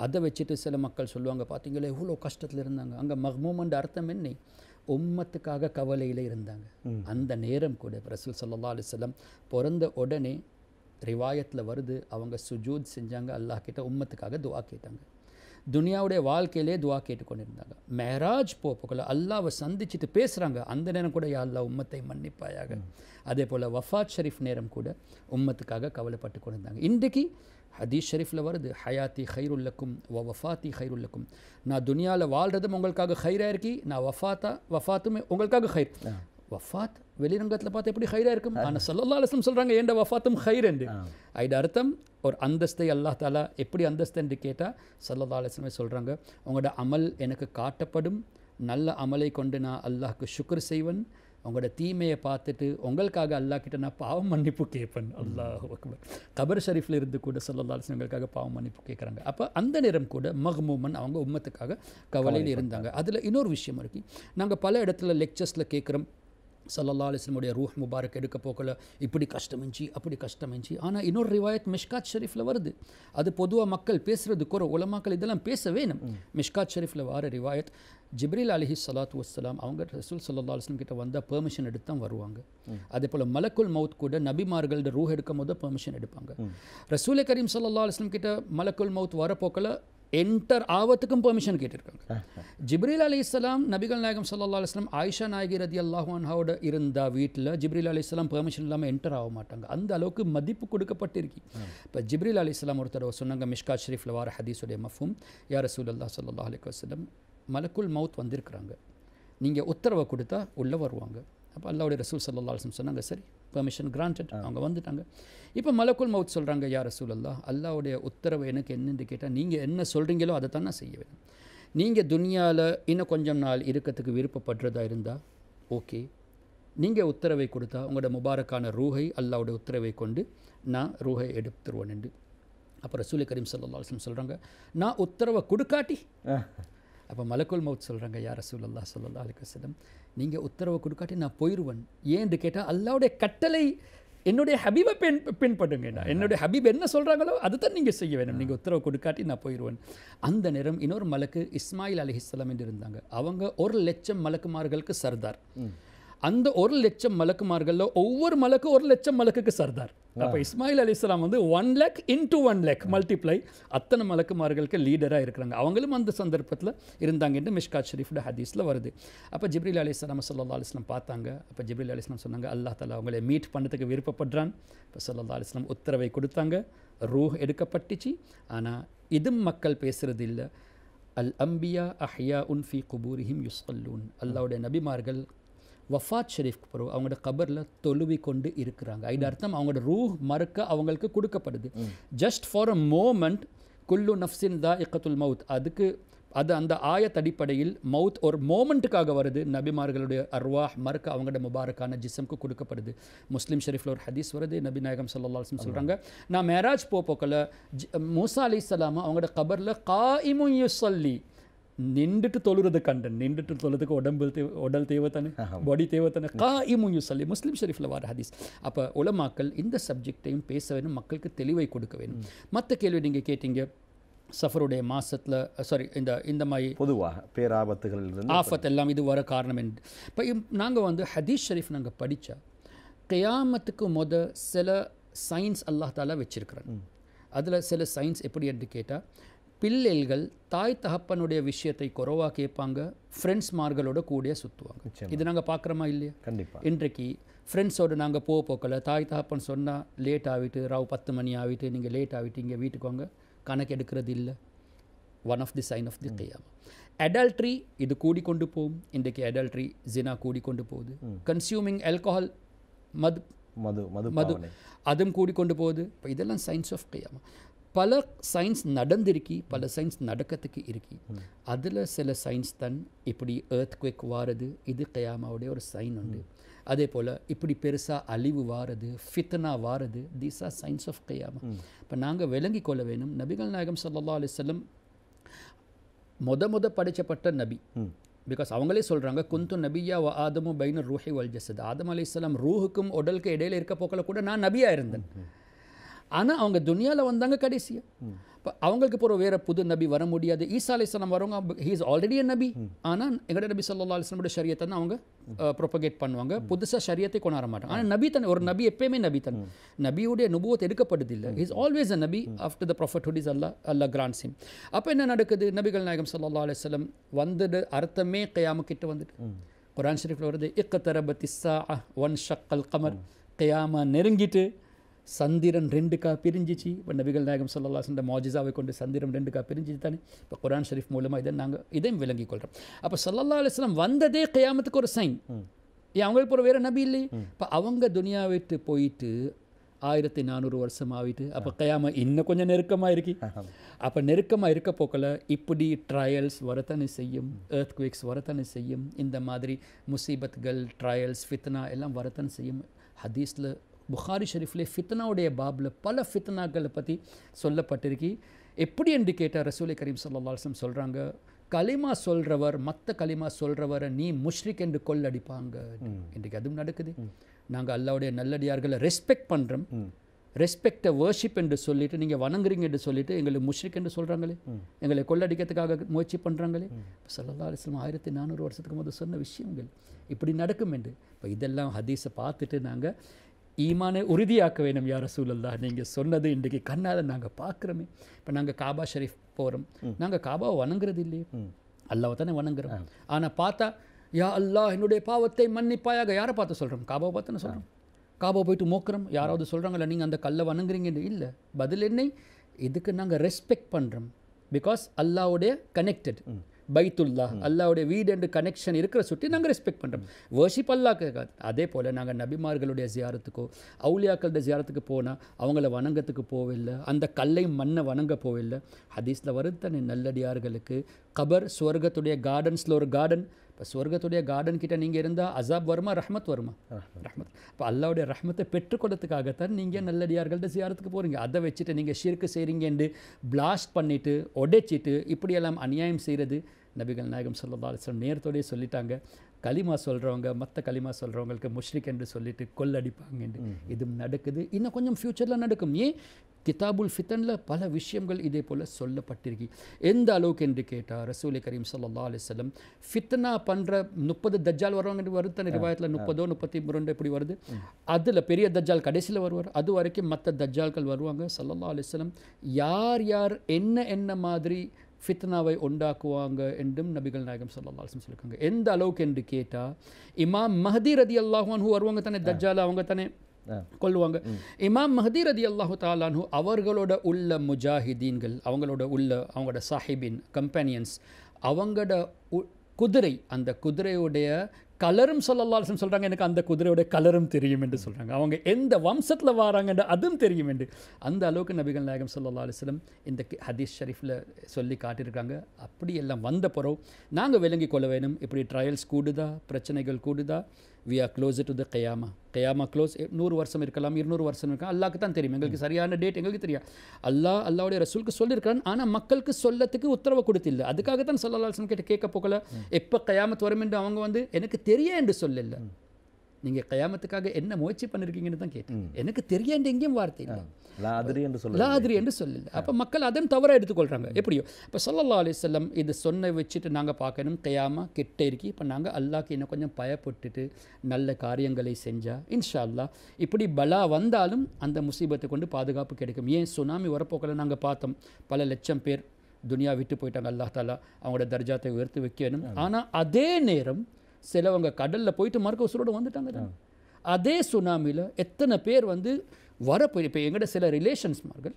அதை வச்சுட்டு சில மக்கள் சொல்லுவாங்க, பார்த்தீங்களா எவ்வளோ கஷ்டத்தில் இருந்தாங்க. அங்கே மஹ்மூமன் அர்த்தம் என்ன? உம்மத்துக்காக கவலையில் இருந்தாங்க. அந்த நேரம் கூட ரசூல் ஸல்லல்லாஹு அலைஹி வஸல்லம் பிறந்த உடனே ரிவாயத்தில் வருது, அவங்க சுஜூத் செஞ்சாங்க, அல்லாஹ் கிட்ட உம்மத்துக்காக துஆ கேட்டாங்க. துனியாவுடைய வாழ்க்கையிலே துஆ கேட்டுக்கொண்டிருந்தாங்க. மெஹராஜ் போக்குள்ள அல்லாவை சந்திச்சுட்டு பேசுகிறாங்க. அந்த நேரம் கூட யா அல்லாஹ் உம்மத்தை மன்னிப்பாயாக. அதே போல் வஃபாத் ஷரீஃப் நேரம் கூட உம்மத்துக்காக கவலைப்பட்டு கொண்டிருந்தாங்க. இன்றைக்கு ஹதீஸ் ஷரீஃபில் வருது, ஹயாத்தி ஹைருல்லக்கும் வஃபாத்தி ஹைருல்லக்கும். நான் துனியாவில் வாழ்கிறதும் உங்களுக்காக ஹைராக இருக்கி, நான் வஃபாத்துமே உங்களுக்காக ஹைர். வஃபாத் வெளிரங்கத்தில் பார்த்து எப்படி ஹைராக இருக்கும், ஆனால் ஸல்லல்லாஹு அலைஹி வஸல்லம் சொல்கிறாங்க ஏண்ட வஃபாத்தும் ஹைர் என்று. அது அர்த்தம் ஒரு அந்தஸ்தை அல்லாஹ் தாலா எப்படி அந்தஸ்து என்று கேட்டால் ஸல்லல்லாஹு அலைஹி வஸல்லம் சொல்கிறாங்க, உங்களோட அமல் எனக்கு காட்டப்படும், நல்ல அமலை கொண்டு நான் அல்லாஹ்க்கு ஷுக்ர் செய்வன், உங்களோட தீமையை பார்த்துட்டு உங்களுக்காக அல்லாஹ் கிட்ட நான் பாவம் மன்னிப்பு கேட்பேன். அல்லாஹ் அக்பர். கபர் ஷரீஃபில் இருந்து கூட ஸல்லல்லாஹு அலைஹி வஸல்லம் எங்களுக்காக பாவம் மன்னிப்பு கேட்குறாங்க. அப்போ அந்த நேரம் கூட மஹ்மூமன் அவங்க உம்மத்துக்காக கவலையில் இருந்தாங்க. அதில் இன்னொரு விஷயம் இருக்குது. நாங்கள் பல இடத்துல லெக்சர்ஸில் கேட்குறோம், ஸல்லல்லாஹு அலைஹி வஸல்லம் உடைய ரூஹ் முபாரக் எடுக்க போக்கல இப்படி கஷ்டமிஞ்சி அப்படி கஷ்டமிஞ்சி. ஆனால் இன்னொரு ரிவாயத் மிஷ்காத் ஷரீஃபில் வருது. அது பொதுவாக மக்கள் பேசுறது குறை, உலமாக்கள் இதெல்லாம் பேச வேணும். மிஷ்காத் ஷரீஃபில் வர ரிவாயத் ஜிப்ரீல் அலைஹி ஸலாத்து வஸ்ஸலாம் அவங்க ரசூல் ஸல்லல்லாஹு அலைஹி வஸல்லம் கிட்ட வந்தால் பெர்மிஷன் எடுத்து தான் வருவாங்க. அதே போல் மலக்குல் மவுத் கூட நபிமார்களோட ரூஹ் எடுக்கும் போது பெர்மிஷன் எடுப்பாங்க. ரசூல் கரீம் ஸல்லல்லாஹு அலைஹி வஸல்லம் கிட்ட மலக்குல் மவுத் வரப்போக்கல என்டர் ஆவத்துக்கும் பெர்மிஷன் கேட்டிருக்காங்க. ஜிப்ரீல் அலைஹிஸ்ஸலாம் நபிகள் நாயகம் ஸல்லல்லாஹு அலைஹி வஸல்லம் ஆயிஷா நாயகி ரதியல்லாஹு அன்ஹாவோட இருந்த வீட்டில் ஜிப்ரீல் அலைஹிஸ்ஸலாம் பெர்மிஷன் இல்லாமல் என்டர் ஆக மாட்டாங்க. அந்த அளவுக்கு மதிப்பு கொடுக்கப்பட்டிருக்கு. இப்போ ஜிப்ரீல் அலைஹிஸ்ஸலாம் ஒரு தடவை சொன்னாங்க, மிஷ்காத் ஷரீஃபில் வர ஹதீஸுடைய மஃபூம், யா ரசூலல்லாஹ் ஸல்லல்லாஹு அலைஹி வஸல்லம் மலக்குல் மவுத் வந்திருக்கிறாங்க, நீங்கள் உத்தரவை கொடுத்தா உள்ளே வருவாங்க. அப்போ அல்லாஹ்வுடைய ரசூல் ஸல்லல்லாஹு அலைஹி வஸல்லம் சொன்னாங்க, சரி பெர்மிஷன் கிராண்டட். அவங்க வந்துட்டாங்க. இப்போ மலக்குல் மவுத் சொல்கிறாங்க, யா ரசூலல்லாஹ் அல்லாஹ்வுடைய உத்தரவை எனக்கு என்னென்னு கேட்டால் நீங்கள் என்ன சொல்கிறீங்களோ அதை தான் நான் செய்ய வேணும். நீங்கள் துனியாவில் இன்னும் கொஞ்சம் நாள் இருக்கிறதுக்கு விருப்பப்படுறதா இருந்தால் ஓகே, நீங்கள் உத்தரவை கொடுத்தா உங்களோட முபாரக்கான ரூஹை அல்லாஹ்வுடைய உத்தரவை கொண்டு நான் ரூஹை எடுத்துருவேன் என்று. அப்போ ரசூல் கரீம் ஸல்லல்லாஹு அலைஹி வஸல்லம் சொல்கிறாங்க, நான் உத்தரவை கொடுக்காட்டி. அப்போ மலக்குல் மவுத் சொல்கிறாங்க, யா ரசூலல்லாஹ் ஸல்லல்லாஹு அலைஹி வஸல்லம் நீங்கள் உத்தரவை கொடுக்காட்டி நான் போயிடுவேன். ஏன்னு கேட்டால் அல்லாஹ்வுடைய கட்டளை என்னுடைய ஹபீபை பின்பற்றுங்கடா, என்னுடைய ஹபீப் என்ன சொல்கிறாங்களோ அதுதான் நீங்கள் செய்ய வேணும். நீங்கள் உத்தரவு கொடுக்காட்டி நான் போயிடுவேன். அந்த நேரம் இன்னொரு மலக்கு இஸ்மாயில் அலைஹிஸ்ஸலாம் என்று இருந்தாங்க. அவங்க 1,00,000 மலக்குமார்களுக்கு சர்தார். அந்த 1,00,000 மலக்குமார்களில் ஒவ்வொரு மலக்கு 1,00,000 மலக்குக்கு சர்தார். அப்போ இஸ்மாயில் அலைஹிஸ்ஸலாம் வந்து 1,00,000 into 1,00,000 மல்டிப்ளை அத்தனை மலக்குமார்களுக்கு லீடராக இருக்கிறாங்க. அவங்களும் அந்த சந்தர்ப்பத்தில் இருந்தாங்க என்று மிஷ்காத் ஷரீஃபோட ஹதீஸில் வருது. அப்போ ஜிப்ரீல் அலைஹிஸ்ஸலாம் ஸல்லல்லாஹு அலைஹி வஸல்லம் பார்த்தாங்க. அப்போ ஜிப்ரீல் அலைஹிஸ்ஸலாம் சொன்னாங்க, அல்லாஹ் தஆலா அவங்களை மீட் பண்ணதுக்கு விருப்பப்படுறான். இப்போ ஸல்லல்லாஹு அலைஹி வஸல்லம் உத்தரவை கொடுத்தாங்க, ரூஹ் எடுக்கப்பட்டுச்சு. ஆனால் இதுவும் மக்கள் பேசுறது இல்லை. அல் அம்பியா அஹ்யா உன் ஃபி குபூரிஹிம் யுஸ்ஸல்லூன். அல்லாஹ்வுடைய நபிமார்கள் வஃபாத் ஷரீஃப்க்கு பிறகு அவங்களோட கபரில் தொழுவி கொண்டு இருக்கிறாங்க. இது அர்த்தம் அவங்களோட ரூஹ் மறுக்க அவங்களுக்கு கொடுக்கப்படுது. ஜஸ்ட் ஃபார் அ மோமெண்ட் குல்லு நஃப்ஸின் தாஇகத்துல் மவுத். அதுக்கு அது அந்த ஆயத் அடிப்படையில் மவுத் ஒரு மோமெண்ட்டுக்காக வருது. நபிமார்களுடைய அர்வாஹ் மறுக்க அவங்களோட முபாரக்கான ஜிஸ்முக்கு கொடுக்கப்படுது. முஸ்லீம் ஷரீஃபில் ஒரு ஹதீஸ் வருது. நபி நாயகம் ஸல்லல்லாஹு அலைஹி வஸல்லம் சொல்கிறாங்க, நான் மேராஜ் போக்கல மூசா அலைஹிஸ்ஸலாம் அவங்களோட கபரில் காயிமுன் யுஸல்லி நின்றுட்டு தொழுறது கண்டன். நின்றுட்டு தொழுறதுக்கு உடல் தேவை தானே, பாடி தேவை தானே. காயிமுன் யுஸல்லி முஸ்லீம் ஷரீஃபில் வர ஹதீஸ். அப்போ உலமாக்கள் இந்த சப்ஜெக்டையும் பேச வேணும், மக்களுக்கு தெளிவை கொடுக்க வேணும். மற்ற கேள்வி நீங்கள் கேட்டீங்க, சஃபருடைய மாதத்தில் சாரி இந்த மாதிரி பொதுவாக பேராபத்துகள் ஆஃபத் எல்லாம் இது வர காரணம் என்று. இப்போ நாங்கள் வந்து ஹதீஸ் ஷரீஃப் நாங்கள் படித்தா கியாமத்துக்கு சில சயின்ஸ் அல்லாஹ் தாலா வச்சிருக்கிறாங்க. அதில் சில சயின்ஸ் எப்படி என்று கேட்டால், பிள்ளைகள் தாய் தகப்பனுடைய விஷயத்தை குறைவாக கேட்பாங்க, ஃப்ரெண்ட்ஸ்மார்களோட கூடிய சுற்றுவாங்க. இது நாங்கள் பார்க்குறோமா இல்லையா? கண்டிப்பாக. இன்றைக்கு ஃப்ரெண்ட்ஸோடு நாங்கள் போக்கல தாய் தகப்பன் சொன்னால் லேட் ஆகிட்டு ராவ் 10 மணி ஆகிட்டு நீங்கள் லேட் ஆகிட்டு இங்கே வீட்டுக்கு வாங்க, கணக்கு எடுக்கிறது இல்லை. One of the sign of the கியாமா. அடல்ட்ரி இது கூடிக்கொண்டு போகும். இன்றைக்கு அடல்ட்ரி ஜினா கூடிக்கொண்டு போகுது. கன்சியூமிங் ஆல்கஹால் மது அதுவும் கூடிக்கொண்டு போகுது. இப்போ இதெல்லாம் சயின்ஸ் ஆஃப் கியாமா. பல சயின்ஸ் நடந்திருக்கி, பல சயின்ஸ் நடக்கிறதுக்கு இருக்கி. அதில் சில சயின்ஸ் தான் இப்படி எர்த்குவேக் வாரது, இது கியாமாவுடைய ஒரு சைன் உண்டு. அதே போல் இப்படி பெருசாக அழிவு வாரது, ஃபித்னா வாரது, தீஸ் ஆர் சயின்ஸ் ஆஃப் கியாமா. இப்போ நாங்கள் விளங்கி கொள்ள வேணும், நபிகள் நாயகம் ஸல்லல்லாஹு அலைஹி வஸல்லம் படைச்சப்பட்ட நபி. பிகாஸ் அவங்களே சொல்கிறாங்க, குந்து நபியா வ ஆதமு பைன ரூஹி வல் ஜஸத். ஆதம் அலைஹிஸ்ஸலாம் ரூஹுக்கும் உடலுக்கு இடையில இருக்க போக்கல கூட நான் நபியாக இருந்தேன். ஆனால் அவங்க துனியாவில் வந்தாங்க கடைசியாக. இப்போ அவங்களுக்கு போகிற வேறு புது நபி வர முடியாது. ஈசா அலைஹிஸ்ஸலாம் வரவங்க, ஹீ இஸ் ஆல்ரெடி அ நபி. ஆனால் எங்களோட நபி ஸல்லல்லாஹு அலைஹி வஸல்லம் ஷரியத்தை தான் அவங்க ப்ரொபகேட் பண்ணுவாங்க. புதுசாக ஷரியத்தை கொண்டாட மாட்டாங்க. ஆனால் நபி தான், ஒரு நபி எப்பயுமே நபி தான். நபியுடைய நுபுவத் எடுக்கப்படுதில்லை. ஹீ இஸ் ஆல்வேஸ் அ நபி ஆஃப்டர் த ப்ராஃபட்ஹுட் இஸ் அல்லாஹ் கிராண்ட்ஸ் ஹிம். அப்போ என்ன நடக்குது? நபிகள் நாயகம் ஸல்லல்லாஹு அலைஹி வஸல்லம் வந்துட்டு அர்த்தமே கியாமத் கிட்ட வந்துட்டு. குர்ஆன் ஷரீஃபில் வருது, இக்தரபத்திஸ் ஸாஅ வன்ஷக்கல் கமர். கியாமா நெருங்கிட்டு சந்திரன் 2 பிரிஞ்சிச்சு. இப்போ நபிகள் நாயகம் ஸல்லல்லாஹு அலைஹி வஸல்லம் மௌஜிஸாவை கொண்டு சந்திரன் 2 பிரிஞ்சிச்சு தானே. இப்போ குர்ஆன் ஷரீஃப் மூலமாக இதையும் விளங்கிக் கொள்கிறோம். அப்போ ஸல்லல்லாஹு அலைஹி வஸல்லம் வந்ததே கியாமத்துக்கு ஒரு சைன். அவங்களுக்கு போகிற வேறு நபி இல்லை. இப்போ அவங்க துனியா விட்டு போயிட்டு 1400 வருஷம் ஆகிட்டு. அப்போ கயாமா இன்னும் கொஞ்சம் நெருக்கமாக இருக்கு. அப்போ நெருக்கமாக இருக்க போக்கில் இப்படி ட்ரையல்ஸ் வரத்தானே செய்யும், எர்த்குவேக்ஸ் வரத்தானே செய்யும், இந்த மாதிரி முசீபத்கள், ட்ரையல்ஸ், ஃபித்னா எல்லாம் வரத்தானே செய்யும். ஹதீஸில் புகாரி ஷெரீஃப்லே ஃபித்னாவுடைய பாபில் பல ஃபித்னாக்களை பற்றி சொல்லப்பட்டிருக்கு. எப்படி என்று கேட்டால் ரசூலை கரீம் ஸல்லல்லாஹு அலைஹி வஸல்லம் சொல்கிறாங்க, கலிமா சொல்கிறவர் மற்ற கலிமா சொல்கிறவரை நீ முஷ்ரிக் என்று கொள்ளடிப்பாங்க. இன்றைக்கு அதுவும் நடக்குது. நாங்கள் அல்லாவுடைய நல்லடியார்களை ரெஸ்பெக்ட் பண்ணுறோம், ரெஸ்பெக்டை வர்ஷிப் என்று சொல்லிட்டு நீங்கள் வணங்குறீங்க என்று சொல்லிட்டு எங்களுக்கு முஷ்ரிக் என்று சொல்கிறாங்களே, எங்களை கொள்ளடிக்கிறதுக்காக முயற்சி பண்ணுறாங்களே. ஸல்லல்லாஹு அலைஹி வஸல்லம் 1400 வருஷத்துக்கு முதல் சொன்ன விஷயங்கள் இப்படி நடக்கும் என்று. இப்போ இதெல்லாம் ஹதீஸை பார்த்துட்டு நாங்கள் ஈமானை உறுதியாக்க வேணும். யா ரசூலல்லாஹ், நீங்கள் சொன்னது இன்றைக்கு கண்ணால் நாங்கள் பார்க்குறோமே. இப்போ நாங்கள் காபா ஷரீஃப் போகிறோம், நாங்கள் காபாவை வணங்குறது இல்லையே, அல்லாவை தானே வணங்குறோம். ஆனால் பார்த்தா யா அல்லாஹ் என்னுடைய பாவத்தை மன்னிப்பாயாக யாரை பார்த்து சொல்கிறோம்? காபாவை பார்த்துன்னு சொல்கிறோம். காபாவை போயிட்டு மோக்கிறோம். யாராவது சொல்கிறாங்களா நீங்கள் அந்த கல்லை வணங்குறீங்கன்னு? இல்லை. பதில் என்ன? இதுக்கு நாங்கள் ரெஸ்பெக்ட் பண்ணுறோம். பிகாஸ் அல்லாவுடைய கனெக்டட் பைத்துல்லா, அல்லாவுடைய வீடு என்று கனெக்ஷன் இருக்கிற சுற்றி நாங்கள் ரெஸ்பெக்ட் பண்ணுறோம். வர்ஷிப் அல்லாஹ்க்கு. அதே போல் நாங்கள் நபிமார்களுடைய ஜியாரத்துக்கோ அவுலியாக்களுடைய ஜியாரத்துக்கு போனால் அவங்கள வணங்கத்துக்கு போவில்லை, அந்த கல்லை மண்ணை வணங்க போவில்லை. ஹதீஸில் வருது தானே, நல்லடியார்களுக்கு கபர் சுவர்க்கத்துடைய கார்டன்ஸில் ஒரு கார்டன். இப்போ சுவர்க்கத்துடைய கார்டன் கிட்ட நீங்கள் இருந்தால் அசாப் வருமா, ரஹ்மத் வருமா? ரஹ்மத். இப்போ அல்லாவுடைய ரஹ்மத்தை பெற்றுக்கொள்ளத்துக்காகத்தான் நீங்கள் நல்லடியார்கள்ட்ட ஜியாரத்துக்கு போகிறீங்க. அதை வச்சுட்டு நீங்கள் ஷிர்க்கு செய்கிறீங்கன்னு பிளாஸ்ட் பண்ணிவிட்டு உடைச்சிட்டு இப்படியெல்லாம் அநியாயம் செய்கிறது நபிகள் நாயகம் ஸல்லல்லாஹு அலைஹி வஸல்லம் நேரத்தோடய சொல்லிட்டாங்க. களிமா சொல்கிறவங்க மற்ற களிமா சொல்கிறவங்களுக்கு முஷ்ரிக் என்று சொல்லிட்டு கொள்ளடிப்பாங்க. இதுவும் நடக்குது, இன்னும் கொஞ்சம் ஃப்யூச்சரில் நடக்கும். ஏன்? கிதாபுல் ஃபித்தனில் பல விஷயங்கள் இதே போல் சொல்லப்பட்டிருக்கு. எந்த அளவுக்கு என்று கேட்டால் ரசூலை கரீம் ஸல்லல்லாஹு அலைஹி வஸல்லம் ஃபித்னா பண்ணுற 30 தஜ்ஜால் வருவாங்க வருது தானே ரிவாயத்தில், 30 32 இப்படி வருது. அதில் பெரிய தஜ்ஜால் கடைசியில் வருவார். அது வரைக்கும் மற்ற தஜ்ஜால்கள் வருவாங்க. ஸல்லல்லாஹு அலைஹி வஸல்லம் யார் யார் என்ன மாதிரி ஃபித்னாவை உண்டாக்குவாங்க என்றும் நபிகள் நாயகம் ஸல்லல்லாஹு அலைஹி வஸல்லம் சொல்லியிருக்காங்க. எந்த அளவுக்கு என்று கேட்டால் இமாம் மஹதி ரலியல்லாஹு அன்ஹு வருவாங்க தானே, தஜ்ஜால் அவங்க தானே கொள்ளுவாங்க. இமாம் மஹதி ரலியல்லாஹு தஆலா அன்ஹு அவர்களோட உள்ள முஜாஹிதீன்கள், அவங்களோட உள்ள அவங்களோட சாஹிபின் கம்பெனியன்ஸ், அவங்களோட குதிரை, அந்த குதிரையுடைய கலரும் ஸல்லல்லாஹு அலைஹி வஸல்லம் சொல்கிறாங்க, எனக்கு அந்த குதிரையோட கலரும் தெரியும் என்று சொல்கிறாங்க. அவங்க எந்த வம்சத்தில் வராங்கன்ற அதுவும் தெரியும் என்று. அந்த அளவுக்கு நபிகள் நாயகம் ஸல்லல்லாஹு அலைஹி வஸல்லம் இந்த ஹதீஸ் ஷரீஃபில் சொல்லி காட்டியிருக்காங்க. அப்படி எல்லாம் வந்த பிறகு நாங்கள் விளங்கி கொள்ள வேணும். இப்படி ட்ரையல்ஸ் கூடுதா, பிரச்சனைகள் கூடுதா, we are closer to the qiyamah. Kiama close. 100 வருஷம் இருக்கலாம், 200 வருஷம் இருக்கலாம், அல்லாஹ்க்கு தான் தெரியும். எங்களுக்கு சரியான டேட் எங்களுக்கு தெரியும். அல்லாஹ்வுடைய ரசூலுக்கு சொல்லியிருக்கிறான், ஆனால் மக்களுக்கு சொல்லத்துக்கு உத்தரவு கொடுத்தில்லை. அதுக்காகத்தான் ஸல்லல்லாஹு அலைஹி வஸல்லம் கிட்ட கேட்க போகல, எப்போ கயாமத் வரும் என்று அவங்க வந்து எனக்கு தெரிய என்று சொல்லல. நீங்கள் கயாமத்துக்காக என்ன முயற்சி பண்ணிருக்கீங்கன்னு தான் கேட்டேன். எனக்கு தெரியேன் எங்கேயும் வார்த்தை இல்லை, லாதிரி என்று சொல்லல. அப்போ மக்கள் அதையும் தவறாக எடுத்துக்கொள்கிறாங்க. எப்படியோ இப்போ ஸல்லல்லாஹு அலைஹி வஸல்லம் இது சொன்ன வச்சுட்டு நாங்கள் பார்க்கணும், கயாமா கிட்ட இருக்கி. இப்போ நாங்கள் அல்லாஹ்க்கு இன்னும் கொஞ்சம் பயப்பட்டுட்டு நல்ல காரியங்களை செஞ்சால் இன்ஷா அல்லாஹ் இப்படி பலா வந்தாலும் அந்த முசீபத்தை கொண்டு பாதுகாப்பு கிடைக்கும். ஏன் சுனாமி வரப்போக்கில் நாங்கள் பார்த்தோம், பல லட்சம் பேர் துனியா விட்டு போயிட்டாங்க. அல்லாஹ் தாலா அவங்களோட தர்ஜாத்தை உயர்த்தி வைக்கணும். ஆனால் அதே நேரம் சிலவங்க கடலில் போயிட்டு மறுக்க உசுரோடு வந்துட்டாங்க தான். அதே சுனாமியில் எத்தனை பேர் வந்து வரப்போய் இப்போ எங்கள்கிட்ட சில ரிலேஷன்ஸ்மார்கள்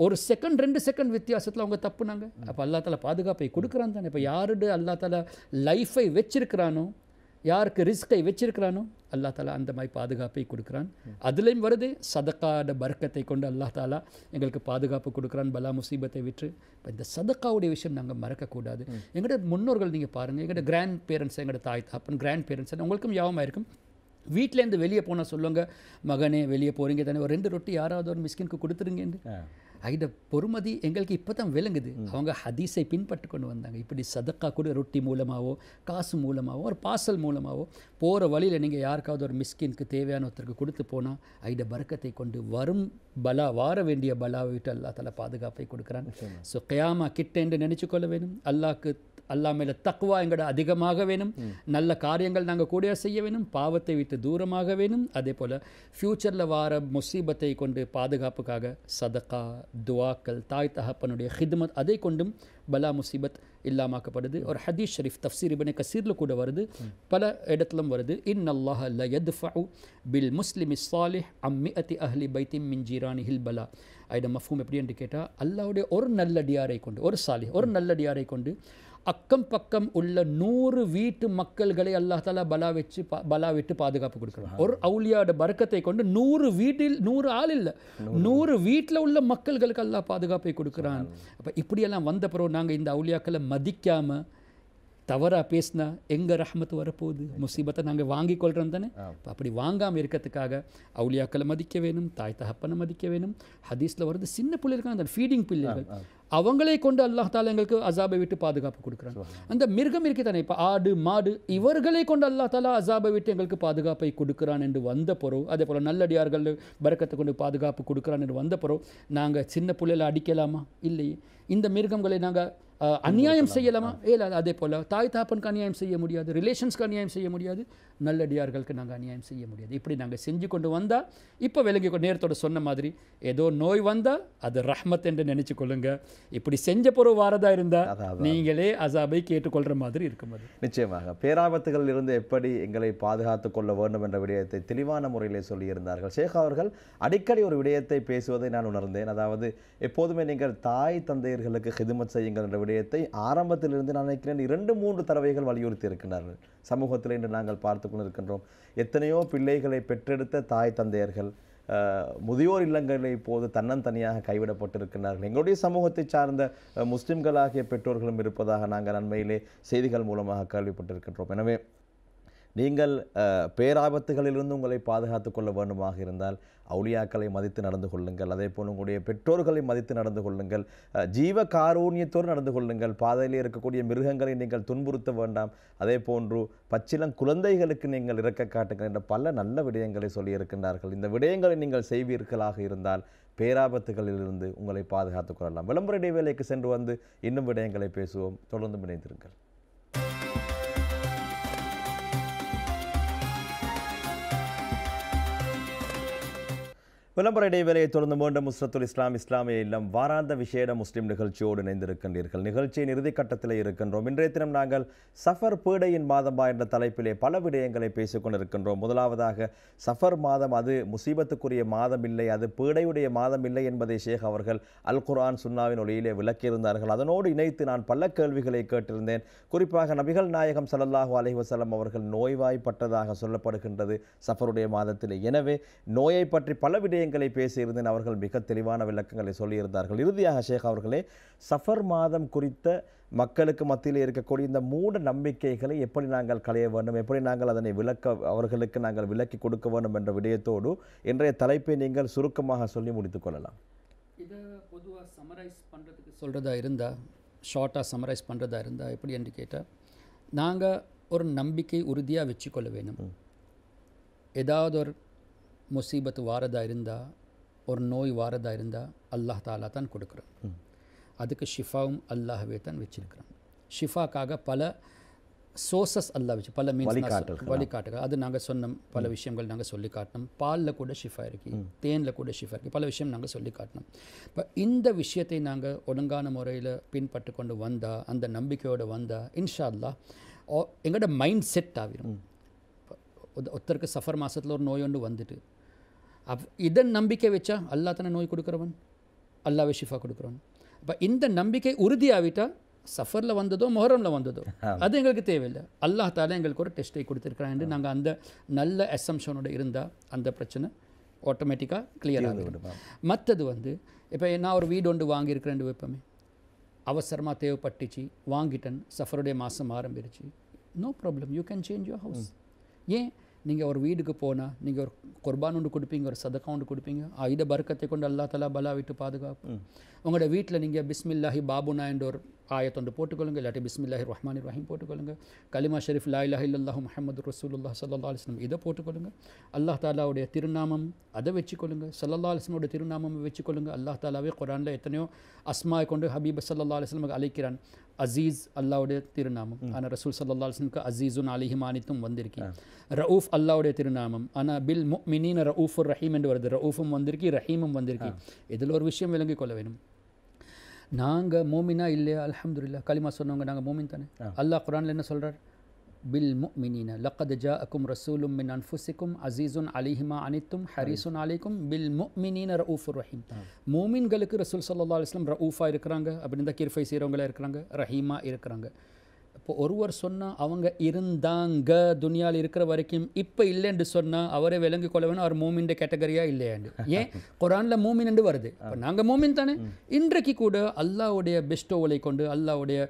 1 செகண்ட் 2 செகண்ட் வித்தியாசத்தில் அவங்க தப்புனாங்க. அப்போ அல்லா தாலா பாதுகாப்பை கொடுக்குறான் தானே. இப்போ யாருடைய அல்லா தாலா லைஃபை வச்சிருக்கிறானோ, யாருக்கு ரிஸ்கை வச்சிருக்கிறானோ அல்லா தாலா அந்த மாதிரி பாதுகாப்பை கொடுக்குறான். அதுலேயும் வருது சதக்காட பர்க்கத்தை கொண்டு அல்லா தாலா எங்களுக்கு பாதுகாப்பு கொடுக்குறான் பலா முசீபத்தை விற்று. இப்போ இந்த சதக்காவுடைய விஷயம் நாங்கள் மறக்கக்கூடாது. எங்களோட முன்னோர்கள் நீங்கள் பாருங்கள், எங்களோட கிராண்ட் பேரண்ட்ஸ், எங்களோட தாய் அப்பன் கிராண்ட் பேரண்ட்ஸ் உங்களுக்கும் ஞாபகமாக இருக்கும். வீட்டிலேருந்து வெளியே போனால் சொல்லுவாங்க, மகனே வெளியே போகிறீங்க தானே, ஒரு 2 ரொட்டி யாராவது ஒரு மிஸ்கினுக்கு கொடுத்துருங்கன்னு. இந்த பொறுமதி எங்களுக்கு இப்போ தான் விளங்குது. அவங்க ஹதீஸை பின்பற்றி கொண்டு வந்தாங்க. இப்படி சதக்கா கூட ரொட்டி மூலமாகவோ காசு மூலமாகவோ ஒரு பார்சல் மூலமாகவோ போகிற வழியில் நீங்கள் யாருக்காவது ஒரு மிஸ்கினுக்கு தேவையான ஒருத்தருக்கு கொடுத்து போனால் ஐட பரக்கத்தை கொண்டு வரும் பலா, வார வேண்டிய பலாவை விட்டு அல்லா தாலா பாதுகாப்பை கொடுக்குறான். ஸோ கயாமா கிட்ட என்று நினச்சி கொள்ள வேணும். அல்லா மேலே தக்வா எங்களோட அதிகமாக வேணும். நல்ல காரியங்கள் நாங்கள் கூட செய்ய வேணும். பாவத்தை விட்டு தூரமாக வேணும். அதே போல் ஃப்யூச்சரில் வார முசீபத்தை கொண்டு பாதுகாப்புக்காக சதக்கா, துவாக்கள், தாய் தகப்பனுடைய ஹித்மத், அதை கொண்டும் பலா முசீபத் இல்லாமாக்கப்படுது. ஒரு ஹதீஸ் ஷரீஃப் தஃப்சீர் இப்னு கஸீரில் கூட வருது, பல இடத்துலும் வருது. இன்னல்லாஹ ல யத்ஃபஉ பில் முஸ்லிமி ஸாலிஹ் அம் மிஅத்தி அஹ்லி பைத்தின் மின் ஜீரானிஹில் பலா. ஐட மஃபூம் எப்படி என்று கேட்டால், அல்லாஹ்வுடைய ஒரு நல்லடியாரை கொண்டு, ஒரு சாலிஹ் ஒரு நல்லடியாரை கொண்டு அக்கம் பக்கம் உள்ள 100 வீட்டு மக்கள்களை அல்லாஹ் தாலா பலா விட்டு பாதுகாப்பு கொடுக்குறான். ஒரு அவுலியாவோட பரக்கத்தை கொண்டு 100 வீட்டில் 100 ஆள் இல்லை 100 வீட்டில் உள்ள மக்கள்களுக்கு அல்லாஹ் பாதுகாப்பை கொடுக்குறான். அப்போ இப்படியெல்லாம் வந்த பிறகு நாங்கள் இந்த அவுலியாக்களை மதிக்காமல் தவறாக பேசினா எங்கள் ரஹ்மத்து வரப்போகுது, முசீபத்தை நாங்கள் வாங்கி கொள்கிறோம் தானே. இப்போ அப்படி வாங்காமல் இருக்கிறதுக்காக அவுலியாக்களை மதிக்க வேணும், தாய் தகப்பனை மதிக்க வேணும். ஹதீஸில் வருது சின்ன பிள்ளைகள் அந்த ஃபீடிங் பிள்ளைகள் அவங்களே கொண்டு அல்லாஹ் தாலா எங்களுக்கு அசாபை விட்டு பாதுகாப்பு கொடுக்குறாங்க. அந்த மிருகம் இருக்கு தானே, இப்போ ஆடு மாடு இவர்களை கொண்டு அல்லாஹ் தாலா அசாபை விட்டு எங்களுக்கு பாதுகாப்பை கொடுக்குறான் என்று வந்த பிறகு, அதே போல் நல்லடியார்கள் பரக்கத்தை கொண்டு பாதுகாப்பு கொடுக்குறான் என்று வந்த பிறகு நாங்கள் சின்ன பிள்ளைகளை அடிக்கலாமா? இல்லையே. இந்த மிருகங்களை நாங்கள் அநியாயம் செய்யலாமா? ஏல. அதே போல் தாய் தாப்பனுக்கு அநியாயம் செய்ய முடியாது, ரிலேஷன்ஸ்க்கு அநியாயம் செய்ய முடியாது, நல்லடியார்களுக்கு நாங்கள் அநியாயம் செய்ய முடியாது. இப்படி நாங்கள் செஞ்சு கொண்டு வந்தால் இப்போ விலகி நேரத்தோட சொன்ன மாதிரி ஏதோ நோய் வந்தால் அது ரஹ்மத் என்று நினைச்சு கொள்ளுங்க. இப்படி செஞ்ச பொருள் வாரதா இருந்தால் நீங்களே அசாபை கேட்டுக்கொள்கிற மாதிரி இருக்கும். அது நிச்சயமாக பேராபத்துகளில் இருந்து எப்படி எங்களை பாதுகாத்து கொள்ள வேண்டும் என்ற விடயத்தை தெளிவான முறையிலே சொல்லியிருந்தார்கள். ஷேக் அவர்கள் அடிக்கடி ஒரு விடயத்தை பேசுவதை நான் உணர்ந்தேன். அதாவது எப்போதுமே நீங்கள் தாய் தந்தையர்களுக்கு ஹிதுமத் செய்யுங்கள் என்ற விடயத்தை ஆரம்பத்திலிருந்து நான் நினைக்கிறேன் 2-3 தடவைகள் வலியுறுத்தி இருக்கின்றார்கள். சமூகத்தில் இன்று நாங்கள் பார்த்து கொண்டிருக்கின்றோம். எத்தனையோ பிள்ளைகளை பெற்றெடுத்த தாய் தந்தையர்கள் முதியோர் இல்லங்களை இப்போது தன்னந்தனியாக கைவிடப்பட்டிருக்கிறார்கள். எங்களுடைய சமூகத்தை சார்ந்த முஸ்லிம்களாகிய பெற்றோர்களும் இருப்பதாக நாங்கள் அண்மையிலே செய்திகள் மூலமாக கேள்விப்பட்டிருக்கின்றோம். எனவே நீங்கள் பேராபத்துகளிலிருந்து உங்களை பாதுகாத்து கொள்ள வேண்டுமாக இருந்தால் அவுலியாக்களை மதித்து நடந்து கொள்ளுங்கள். அதே போல் உங்களுடைய பெற்றோர்களை மதித்து நடந்து கொள்ளுங்கள். ஜீவ காரூண்யத்தோடு நடந்து கொள்ளுங்கள். பாதையிலே இருக்கக்கூடிய மிருகங்களை நீங்கள் துன்புறுத்த வேண்டாம். அதே போன்று பச்சிளம் குழந்தைகளுக்கு நீங்கள் இரக்க காட்டுங்கள் என்ற பல நல்ல விடயங்களை சொல்லியிருக்கின்றார்கள். இந்த விடயங்களை நீங்கள் செய்வீர்களாக இருந்தால் பேராபத்துகளிலிருந்து உங்களை பாதுகாத்துக் கொள்ளலாம். விளம்பர இடைவேளைக்கு சென்று வந்து இன்னும் விடயங்களை பேசுவோம். தொடர்ந்து இணைந்திருங்கள். விளம்பர இடைவேளையை தொடர்ந்து மீண்டும் நுஸ்ரத்துல் இஸ்லாம் இஸ்லாமிய இல்லம் வாராந்த விசேட முஸ்லிம் நிகழ்ச்சியோடு இணைந்திருக்கின்றீர்கள். நிகழ்ச்சியின் இறுதிக்கட்டத்தில் இருக்கின்றோம். இன்றைய தினம் நாங்கள் சஃபர் பீடையின் மாதமா என்ற தலைப்பிலே பல விடயங்களை பேசிக்கொண்டிருக்கின்றோம். முதலாவதாக சஃபர் மாதம் அது முசீபத்துக்குரிய மாதம் இல்லை, அது பீடையுடைய மாதம் இல்லை என்பதை ஷேக் அவர்கள் அல் குர்ஆன் சுன்னாவின் ஒளியிலே விளக்கியிருந்தார்கள். அதனோடு இணைத்து நான் பல கேள்விகளை கேட்டிருந்தேன். குறிப்பாக நபிகள் நாயகம் ஸல்லல்லாஹு அலைஹி வஸல்லம் அவர்கள் நோய்வாய்ப்பட்டதாக சொல்லப்படுகின்றது சஃபருடைய மாதத்திலே. எனவே நோயை பற்றி பல விடயங்களை பேசியிருந்தேன். அவர்கள் மிக தெளிவான விளக்கங்களை சொல்லியிருந்தார்கள். இறுதியாக ஷேக் அவர்களே, சஃபர் மாதம் குறித்த மக்களுக்கு மத்தியில் இருக்கக்கூடிய இந்த மூட நம்பிக்கைகளை எப்படி நாங்கள் களைய வேண்டும், எப்படி நாங்கள் அதனை அவர்களுக்கு நாங்கள் விலக்கி கொடுக்க வேண்டும் என்ற விடயத்தோடு இன்றைய தலைப்பை நீங்கள் சுருக்கமாக சொல்லி முடித்துக் கொள்ளலாம். இதை பொதுவாக சமரைஸ் பண்ணுறதுக்கு சொல்கிறதா இருந்தால், ஷார்ட்டாக சமரைஸ் பண்ணுறதா இருந்தால் எப்படி என்று கேட்டால், நாங்கள் ஒரு நம்பிக்கை உறுதியாக வச்சுக்கொள்ள வேணும். ஏதாவது ஒரு முசீபத்து வாரதா இருந்தால், ஒரு நோய் வாரதா இருந்தால் அல்லாஹ் தாலா தான் கொடுக்குறான். அதுக்கு ஷிஃபாவும் அல்லாஹவே தான் வச்சிருக்கிறான். ஷிஃபாக்காக பல சோர்சஸ் அல்லாஹ் வச்சு பல வழிகாட்டுகள் அது நாங்கள் சொன்ன பல விஷயங்கள் நாங்கள் சொல்லி காட்டினோம். பாலில் கூட ஷிஃபா இருக்குது, தேனில் கூட ஷிஃபா இருக்குது, பல விஷயம் நாங்கள் சொல்லி காட்டினோம். இப்போ இந்த விஷயத்தை நாங்கள் ஒழுங்கான முறையில் பின்பற்று கொண்டு வந்தால், அந்த நம்பிக்கையோடு வந்தால் இன்ஷா அல்லாஹ் எங்களோட மைண்ட் செட் ஆகிடும். ஒருத்தருக்கு சஃபர் மாதத்தில் ஒரு நோய் ஒன்று வந்துட்டு இதன் நம்பிக்கை வச்சா அல்லாஹ் தானே நோய் கொடுக்குறவன், அல்லாவே ஷிஃபா கொடுக்குறவன். அப்போ இந்த நம்பிக்கை உறுதியாகிட்டால் சஃபரில் வந்ததோ மொஹரமில் வந்ததோ அது எங்களுக்கு தேவையில்லை. அல்லாஹ் தாலா எங்களுக்கு ஒரு டெஸ்ட்டை கொடுத்துருக்குறான் என்று நாங்கள் அந்த நல்ல அசம்ஷனோடு இருந்தால் அந்த பிரச்சனை ஆட்டோமேட்டிக்காக கிளியர் ஆகிடும். மற்றது இப்போ நான் ஒரு வீடு ஒன்று வாங்கியிருக்கிறேன் வைப்போமே, அவசரமாக தேவைப்பட்டுச்சு, வாங்கிட்டேன், சஃபருடைய மாதம் ஆரம்பிச்சு, no problem, you can change your house. ஏன் நீங்கள் ஒரு வீடுக்கு போனால் நீங்கள் ஒரு குர்பான் ஒன்று கொடுப்பீங்க, ஒரு சதக்கா ஒன்று கொடுப்பீங்க, இதை பரக்கத்தை கொண்டு அல்லா தலா பலா விட்டு பாதுகாப்பு. உங்களோட வீட்டில் நீங்கள் பிஸ்மில்லாஹி பாபுனா என்ற ஒரு ஆயத்தொண்டு போட்டுக்கொள்ளுங்க, இல்லாட்டி பிஸ்மில்லாஹி ரஹ்மான் ரஹீம் போட்டுக்கொள்ளுங்க, கலிமா ஷரீஃப் லா இலாஹா இல்லல்லாஹு முஹம்மது ரசூலுல்லாஹ் ஸல்லல்லாஹு அலைஹி வஸல்லம் இதை போட்டுக்கொள்ளுங்க, அல்லாஹ் தாலாவுடைய திருநாமம் அதை வச்சுக்கொள்ளுங்க, ஸல்லல்லாஹு அலைஹி வஸல்லம் திருநாமம் வச்சுக்கொள்ளுங்க. அல்லாஹ் தாலாவே குர்ஆனில் எத்தனையோ அஸ்மாயை கொண்டு ஹபீப் ஸல்லல்லாஹு அலைஹி வஸல்லம் அழைக்கிறான். அசீஸ் அல்லாவுடைய திருநாமம், ஆனால் ரசூல் ஸல்லல்லாஹு அலைஹி வஸல்லம் அசீஸுன் அலைஹி மானித்தும் வந்திருக்கு. ரவுஃப் அல்லாவுடைய திருநாமம், ஆனால் பில் முஃமினீன ரவுஃபுர் ரஹீம் என்று வருது, ரவுஃபும் வந்திருக்கு, ரஹீமும் வந்திருக்கு. இதில் ஒரு விஷயம் விளங்கிக் கொள்ள வேணும். நாங்கள் மோமினா இல்லையா, அல்ஹம்துலில்லாஹ், கலிமா சொன்னவங்க நாங்கள் மோமின் தானே. அல்லாஹ் குர்ஆனில் என்ன சொல்கிறார், பில் முஃமினீன லக்கத் ஜாஅக்கும் ரசூலும் மின் அன்ஃபுசிக்கும் அஸீஸுன் அலைஹிமா அனித்தும் ஹரீஸுன் அலைக்கும் பில் முஃமினீன ரഊஃபுர் ரஹீம். மூமின்களுக்கு ரசூல் ஸல்லல்லாஹு அலைஹி வஸல்லம் ரഊஃபா இருக்கிறாங்க, அப்படி இந்த கிர்ஃபை செய்கிறவங்களா இருக்கிறாங்க, ரஹீமா இருக்கிறாங்க. இப்போ ஒருவர் சொன்னால் அவங்க இருந்தாங்க துனியாவில் இருக்கிற வரைக்கும், இப்போ இல்லைன்னு சொன்னால் அவரே விளங்கி கொள்ள வேணும் அவர் மூமின் கேட்டகரியாக இல்லையாண்டு. ஏன் குர்ஆனில் மூமின் என்று வருது, இப்போ நாங்கள் மூமின் தானே. இன்றைக்கு கூட அல்லாஹ்வுடைய பெஸ்டோவலை கொண்டு அல்லாஹ்வுடைய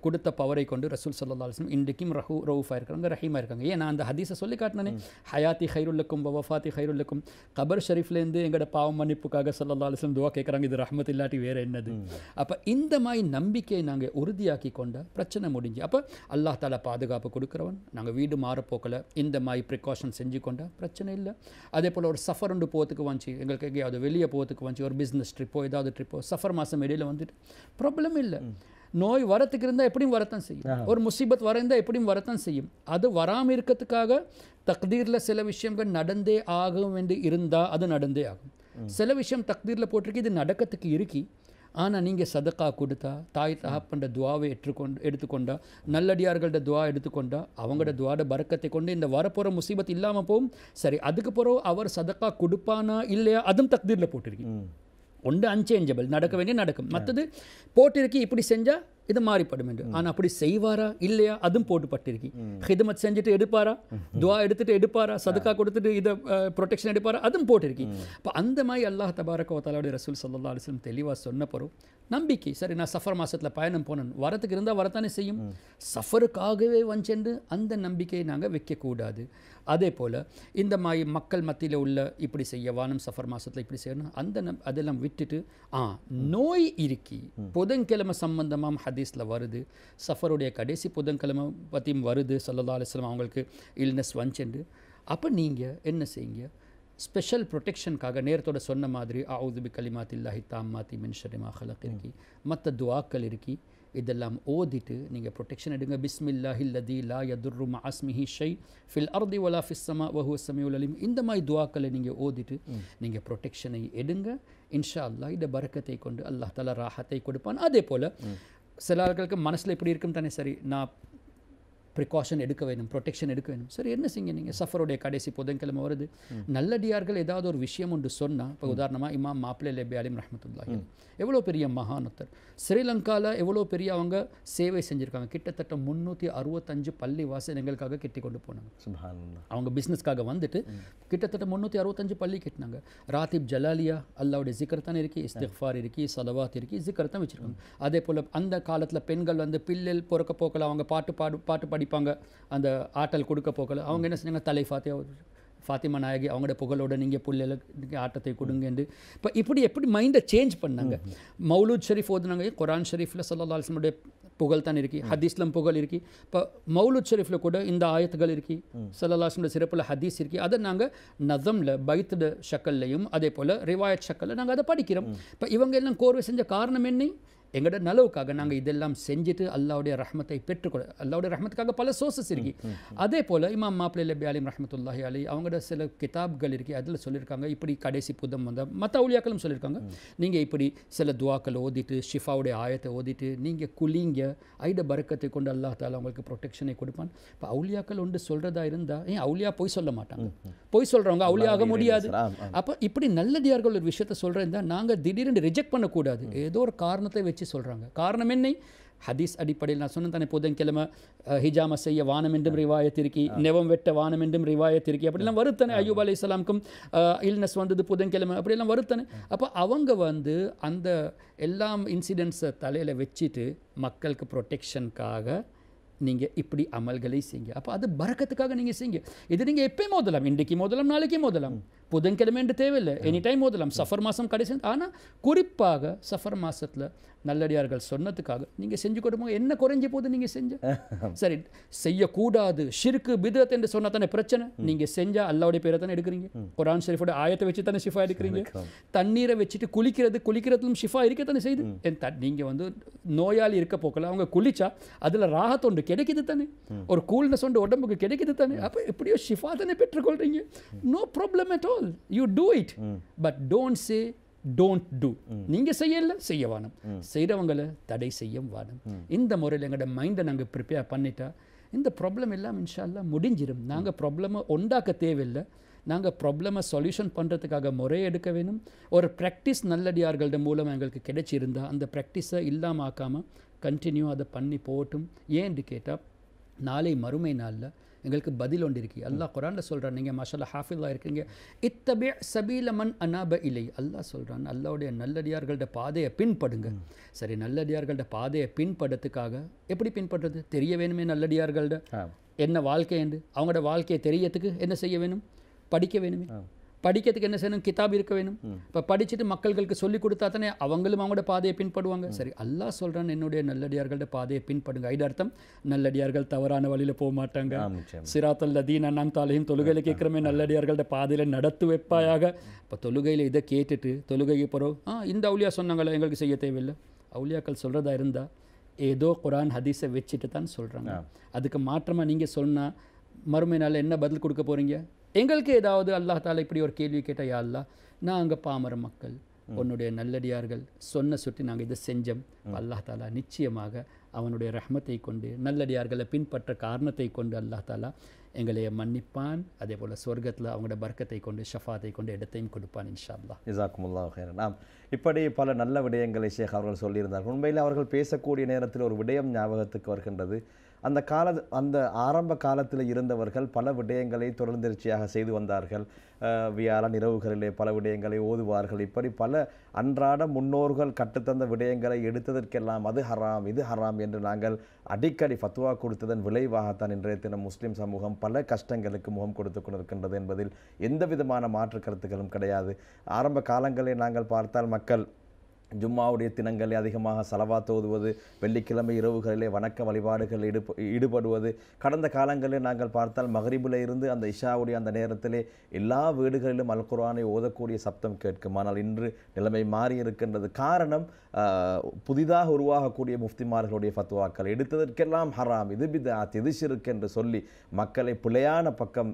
கொடுத்த பவரை கொண்டு ரசூல் ஸல்லல்லாஹு அலைஹி வஸல்லம் இன்றைக்கும் ரഊஃபா இருக்காங்க, ரஹீமா இருக்காங்க. ஏன் நான் அந்த ஹதீஸை சொல்லி காட்டினேன், ஹயாத்தி ஹைருல்லக்கும் வஃபாத்தி ஹைருல்லக்கும். கபர் ஷரீஃப்லேருந்து எங்களோட பாவம் மன்னிப்புக்காக ஸல்லல்லாஹு அலைஹி வஸல்லம் துவா கேட்குறாங்க, இது ரஹ்மத் இல்லாட்டி வேறு என்னது. அப்போ இந்த மாதிரி நம்பிக்கையை நாங்கள் உறுதியாக்கி கொண்ட பிரச்சனை முடிஞ்சு. அப்போ அல்லாஹ் தாலா பாதுகாப்பு கொடுக்குறவன். நாங்கள் வீடு மாறப்போக்கில் இந்த மாதிரி ப்ரிகாஷன் செஞ்சு கொண்டா பிரச்சனை இல்லை. அதே போல் ஒரு சஃபர் ஒன்று போகிறதுக்கு வந்துச்சு, எங்களுக்கு எங்கேயாவது வெளியே போகிறதுக்கு வந்துச்சு, ஒரு பிஸ்னஸ் ட்ரிப்போ ஏதாவது ட்ரிப்போ சஃபர் மாதம் இடையில் வந்துட்டு ப்ராப்ளம் இல்லை. நோய் வரத்துக்கு இருந்தால் எப்படியும் வரத்தான் செய்யும், ஒரு முசீபத் வர இருந்தால் எப்படியும் வரத்தான் செய்யும். அது வராமல் இருக்கிறதுக்காக தக்தீரில் சில விஷயங்கள் நடந்தே ஆகும் என்று இருந்தால் அது நடந்தே ஆகும். சில விஷயம் தக்தீரில் போட்டிருக்கு, இது நடக்கிறதுக்கு இருக்கி. ஆனால் நீங்கள் சதக்கா கொடுத்தா, தாய் தகப்பன்ற துவாவை எடுத்துக்கொண்டா, நல்லடியார்களோட துவா எடுத்துக்கொண்டா, அவங்களோட துவாட பரக்கத்தை கொண்டு இந்த வரப்போகிற முசீபத் இல்லாமல் போகும். சரி, அதுக்கு பிறகு அவர் சதக்கா கொடுப்பானா இல்லையா அதுவும் தக்தீரில் போட்டிருக்கு. ஒன்று அன்சேஞ்சபிள், நடக்க வேண்டிய நடக்கும். மற்றது போட்டிருக்கு, இப்படி செஞ்சால் இது மாறிப்படும் என்று. ஆனால் அப்படி செய்வாரா இல்லையா அதுவும் போட்டுப்பட்டிருக்கு. ஹிதமத் செஞ்சுட்டு எடுப்பாரா, துவா எடுத்துகிட்டு எடுப்பாரா, சதுக்கா கொடுத்துட்டு இதை ப்ரொடெக்ஷன் எடுப்பாரா, அதுவும் போட்டிருக்கு. இப்போ அந்த மாதிரி அல்லாஹ் தபாரக வ தஆலாவுடைய ரசூல் ஸல்லல்லாஹு அலைஹி வஸல்லம் தெளிவாக சொன்ன பிறகு நம்பிக்கை. சரி, நான் சஃபர் மாதத்தில் பயணம் போனேன், வரத்துக்கு இருந்தால் வரத்தானே செய்யும். சஃபருக்காகவே வந்துச்சென்று அந்த நம்பிக்கையை நாங்கள் வைக்கக்கூடாது. அதே போல் இந்த மாதிரி மக்கள் மத்தியில் உள்ள இப்படி செய்ய வானம் சஃபர் மாதத்தில் இப்படி செய்யணும் அந்த அதெல்லாம் விட்டுட்டு நோய் இருக்கி புதன்கிழமை சம்பந்தமாக ஹதீஸில் வருது, சஃபருடைய கடைசி புதன்கிழமை பற்றியும் வருது, ஸல்லல்லாஹு அலைஹி வஸல்லம் அவங்களுக்கு இல்னஸ் வந்துச்சு. அப்போ நீங்கள் என்ன செய்யுங்க, ஸ்பெஷல் ப்ரொடெக்ஷனுக்காக நேரத்தோட சொன்ன மாதிரி அஊது பி கலிமாத்தில்லாஹி தாம்மாத்தி மின் ஷர்ரி மா ஹலக் இருக்கி, மற்ற துஆக்கள் இருக்கி, இதெல்லாம் ஓதிட்டு நீங்கள் ப்ரொடெக்ஷன் எடுங்க. பிஸ்மில்லாஹில் லதீ லா யதுர்ரு மஅ இஸ்மிஹி ஷை ஃபில் அர்தி வலா ஃபிஸ் ஸமா வ ஹுவஸ் ஸமீஉல் அலீம். இந்த மாதிரி துஆக்களை நீங்கள் ஓதிட்டு நீங்கள் ப்ரொடெக்ஷனை எடுங்க. இன்ஷா அல்லாஹ் இந்த பரக்கத்தை கொண்டு அல்லாஹ் தஆலா ராஹத்தை கொடுப்பான். அதே போல் சில ஆட்களுக்கு மனசில் இப்படி இருக்கும் தானே, சரி நான் ப்ரிகாஷன் எடுக்க வேணும், ப்ரொடெக்ஷன் எடுக்க வேணும். சரி, என்ன செய்யுங்க, நீங்கள் சஃபருடைய கடைசி புதன்கிழமை வருது, நல்லடியார்கள் ஏதாவது ஒரு விஷயம் ஒன்று சொன்னால், இப்போ உதாரணமாக இமாம் மாப்லே லெபி அலிம் ரஹ்மத்துல்லாஹி எவ்வளோ பெரிய மகானத்தர், ஸ்ரீலங்காவில் எவ்வளோ பெரிய அவங்க சேவை செஞ்சுருக்காங்க. கிட்டத்தட்ட 365 பள்ளி வாசனங்களுக்காக கட்டி கொண்டு போனாங்க. அவங்க பிஸ்னஸ்க்காக வந்துட்டு கிட்டத்தட்ட 365 பள்ளி கட்டினாங்க. ராத்திப் ஜலாலியா அல்லாவுடைய ஜிக்கர் தான் இருக்கி, இஸ்திக்ஃபார் இருக்கி, சலவாத் இருக்கி, ஜிக்கர் தான் வச்சுருக்காங்க. அதே போல் அந்த காலத்தில் பெண்கள் வந்து பிள்ளைகள் பொறுக்க போக்கல அவங்க பாட்டு படிப்பாங்க, அந்த ஆட்டல் கொடுக்க போக்கல அவங்க என்ன செஞ்சாங்க, தலை ஃபாத்திமா நாயகி அவங்களோட புகழோட நீங்கள் பிள்ளைகளுக்கு ஆட்டத்தை கொடுங்கன்னு. இப்போ இப்படி எப்படி மைண்டை சேஞ்ச் பண்ணாங்க. மௌலூத் ஷரீஃப் ஓதுனாங்க, குரான் ஷரீஃபில் ஸல்லல்லாஹு அலைஹி வஸல்லம் புகழ் தான் இருக்கி, ஹதீஸ்லம் புகழ் இருக்கி. இப்போ மௌலூத் ஷரீஃபில் கூட இந்த ஆயத்துகள் இருக்கி, ஸல்லல்லாஹு அலைஹி வஸல்லம் சிறப்பில் ஹதீஸ் இருக்கி. அதை நாங்கள் நதமில் பைத்துட ஷக்கல்லையும் அதே போல் ரிவாயத் ஷக்கல்ல நாங்கள் அதை படிக்கிறோம். இப்போ இவங்க எல்லாம் கோர்வை செஞ்ச காரணம் என்ன, எங்களோட நலவுக்காக நாங்கள் இதெல்லாம் செஞ்சுட்டு அல்லாவுடைய ரஹ்மத்தை பெற்றுக்கொள்ள. அல்லாவுடைய ரஹ்மத்துக்காக பல சோர்சஸ் இருக்கு. அதே போல் இமாம் மாப்லே லெபி அலிம் ரஹ்மத்துல்லாஹி அலைஹி அவங்களோட சில கிதாப்கள் இருக்கு, அதில் சொல்லியிருக்காங்க இப்படி கடைசி புதம் வந்தால் மற்ற அவுலியாக்களும் சொல்லியிருக்காங்க, நீங்கள் இப்படி சில துவாக்கள் ஓதிட்டு ஷிஃபாவுடைய ஆயத்தை ஓதிட்டு நீங்கள் குளிங்க, ஐட பரக்கத்தை கொண்டு அல்லாஹ் தாலா உங்களுக்கு ப்ரொடெக்ஷனை கொடுப்பான். இப்போ அவுலியாக்கள் ஒன்று சொல்கிறதா இருந்தால் ஏன் அவுலியா பொய் சொல்ல மாட்டாங்க, பொய் சொல்கிறவங்க அவுலியாக முடியாது. அப்போ இப்படி நல்லடியார்கள் ஒரு விஷயத்தை சொல்கிறதா நாங்கள் திடீர்னு ரிஜெக்ட் பண்ணக்கூடாது, ஏதோ ஒரு காரணத்தை வச்சு சொல்கிறாங்க. காரணம் என்ன, ஹதீஸ் அடிப்படையில் நான் சொன்ன தானே, புதன்கிழமை ஹிஜாம செய்ய வானம் என்றும் ரிவாயத் இருக்கி, நெவம் வெட்ட வானம் என்றும் ரிவாயத் இருக்கி, அப்படிலாம் வருத்தானே. அய்யூப் அலைஹிஸ்ஸலாமுக்கும் இல்னஸ் வந்தது புதன்கிழமை, அப்படியெல்லாம் வருத்தானே. அப்போ அவங்க வந்து அந்த எல்லாம் இன்சிடென்ட்ஸை தலையில் வச்சுட்டு மக்களுக்கு ப்ரொடெக்ஷனுக்காக நீங்கள் இப்படி அமல்களை செய்யுங்க. அப்போ அது பரக்கத்துக்காக நீங்கள் செய்யுங்க. இது நீங்கள் எப்பயும் மோதலாம், இன்றைக்கு மோதலாம், நாளைக்கு மோதலாம், புதன்கிழமை என்று தேவையில்லை, எனி டைம் மோதலாம். சஃபர் மாதம் கடைசி, ஆனால் குறிப்பாக சஃபர் மாதத்தில் நல்லடியார்கள் சொன்னதுக்காக நீங்கள் செஞ்சு கொடுப்போம். என்ன குறைஞ்சி போது நீங்கள் செஞ்ச சரி, செய்யக்கூடாது ஷிர்கு பிதத் என்று சொன்னால் தானே பிரச்சனை. நீங்கள் செஞ்சால் அல்லாவுடைய பேரை தானே எடுக்கிறீங்க, குர்ஆன் ஷரீஃபோட ஆயத்தை வச்சு தானே ஷிஃபா எடுக்கிறீங்க. தண்ணீரை வச்சுட்டு குளிக்கிறதுலும் ஷிஃபா இருக்கத்தானே செய்யுது. நீங்கள் வந்து நோயாளி இருக்க போக்கல அவங்க குளிச்சா அதில் ராகத்தொண்டு கிடைக்குது தானே, ஒரு கூல்னஸ் ஒன்று உடம்புக்கு கிடைக்குது தானே. அப்போ எப்படியோ ஷிஃபா தானே பெற்றுக்கொள்றீங்க. No problem at all, you do it, but don't say don't do. நீங்கள் செய்யல செய்ய வானம், செய்கிறவங்களை தடை செய்ய வானம். இந்த முறையில் எங்களோட மைண்டை நாங்கள் ப்ரிப்பேர் பண்ணிட்டா இந்த ப்ராப்ளம் எல்லாம் இன்ஷா அல்லாஹ் முடிஞ்சிடும். நாங்கள் ப்ராப்ளமை உண்டாக்க தேவையில்லை, நாங்கள் ப்ராப்ளமை சொல்யூஷன் பண்ணுறதுக்காக முறையை எடுக்க வேணும். ஒரு ப்ராக்டிஸ் நல்லடியார்கள்ட மூலம் எங்களுக்கு கிடைச்சிருந்தா அந்த ப்ராக்டிஸை இல்லாமல் ஆக்காமல் கண்டினியூ அதை பண்ணி போட்டும். ஏன்னு கேட்டால் நாளை மறுமை நாளில் எங்களுக்கு பதில் ஒன்று இருக்கு. அல்லாஹ் குர்ஆன்ல சொல்கிறான், நீங்கள் மாஷால்லா ஹாஃபில்லா இருக்கீங்க, இத்தபி சபீல மன் அனாப இலை. அல்லாஹ் சொல்கிறான், அல்லாஹ்வுடைய நல்லடியார்கள்ட பாதையை பின்படுங்க. சரி, நல்லடியார்கள்ட பாதையை பின்படுறதுக்காக எப்படி பின்பற்றுறது தெரிய வேணுமே. நல்லடியார்கள்ட என்ன வாழ்க்கைண்டு அவங்களோட வாழ்க்கையை தெரியறதுக்கு என்ன செய்ய வேணும்? படிக்க வேணுமே. படிக்கிறதுக்கு என்ன செய்யணும்? கிதாப் இருக்க வேணும். இப்போ படிச்சுட்டு மக்களுக்கு சொல்லிக் கொடுத்தா தானே அவங்களும் அவங்களோட பாதையை பின்படுவாங்க. சரி, அல்லாஹ் சொல்கிறான் என்னுடைய நல்லடியார்களோட பாதையை பின்படுங்க. இது அர்த்தம் நல்லடியார்கள் தவறான வழியில் போக மாட்டாங்க. சிராத்தல் லதீன் அன்அம்த அலைஹிம் தொழுகையில் கேட்குறமே நல்லடியார்களோட பாதையில் நடத்து வைப்பாயாக. இப்போ தொழுகையில் இதை கேட்டுட்டு தொழுகைக்கு போகிறோம், இந்த அவுலியா சொன்னாங்களே எங்களுக்கு செய்ய தேவையில்லை. அவுலியாக்கள் சொல்கிறதா இருந்தால் ஏதோ குர்ஆன் ஹதீஸை வச்சுட்டு தான் சொல்கிறாங்க. அதுக்கு மாற்றமாக நீங்கள் சொன்னால் மறுமை நாளில் என்ன பதில் கொடுக்க போகிறீங்க? எங்களுக்கு ஏதாவது அல்லாஹ் தாலா இப்படி ஒரு கேள்வி கேட்டால், யா அல்லாஹ் நாங்கள் பாமர மக்கள் உன்னுடைய நல்லடியார்கள் சொன்ன சுற்றி நாங்கள் இதை செஞ்சோம். அல்லாஹ் தாலா நிச்சயமாக அவனுடைய ரஹ்மத்தை கொண்டு நல்லடியார்களை பின்பற்ற காரணத்தை கொண்டு அல்லாஹ் தாலா எங்களை மன்னிப்பான். அதே போல் சொர்க்கத்தில் அவங்களோட பர்க்கத்தை கொண்டு ஷஃபாத்தை கொண்டு இடத்தையும் கொடுப்பான் இன்ஷா அல்லாஹ். ஜஸாக்குமுல்லாஹ் ஹைரன். நாம் இப்படி பல நல்ல விடயங்களை ஷேக் அவர்கள் சொல்லியிருந்தார்கள். உண்மையில் அவர்கள் பேசக்கூடிய நேரத்தில் ஒரு விடயம் ஞாபகத்துக்கு வருகின்றது. அந்த ஆரம்ப காலத்தில் இருந்தவர்கள் பல விடயங்களை தொடர்ந்தெரிச்சியாக செய்து வந்தார்கள். வியாழன் இரவுகளிலே பல விடயங்களை ஓதுவார்கள். இப்படி பல அன்றாட முன்னோர்கள் கற்றுத்தந்த விடயங்களை எடுத்ததற்கெல்லாம் அது ஹராம் இது ஹராம் என்று நாங்கள் அடிக்கடி ஃபத்வா கொடுத்ததன் விளைவாகத்தான் இன்றைய தினம் முஸ்லீம் சமூகம் பல கஷ்டங்களுக்கு முகம் கொடுத்து கொண்டிருக்கின்றது என்பதில் எந்த விதமான மாற்று கருத்துக்களும் கிடையாது. ஆரம்ப காலங்களை நாங்கள் பார்த்தால் மக்கள் ஜும்மாவுடைய தினங்களில் அதிகமாக ஸலவாத் ஓதுவது, வெள்ளிக்கிழமை இரவுகளிலே வணக்க வழிபாடுகள் ஈடுபடுவது. கடந்த காலங்களில் நாங்கள் பார்த்தால் மகரிபில் இருந்து அந்த இஷாவுடைய அந்த நேரத்திலே எல்லா வீடுகளிலும் அல் குர்ஆனை ஓதக்கூடிய சப்தம் கேட்கும். ஆனால் இன்று நிலைமை மாறி இருக்கின்றது. காரணம் புதிதாக உருவாகக்கூடிய முஃப்திமார்களுடைய ஃபத்வாக்கள் எடுத்ததற்கெல்லாம் ஹராம் இது பித்அத் இது ஷிர்க் என்று சொல்லி மக்களை பிழையான பக்கம்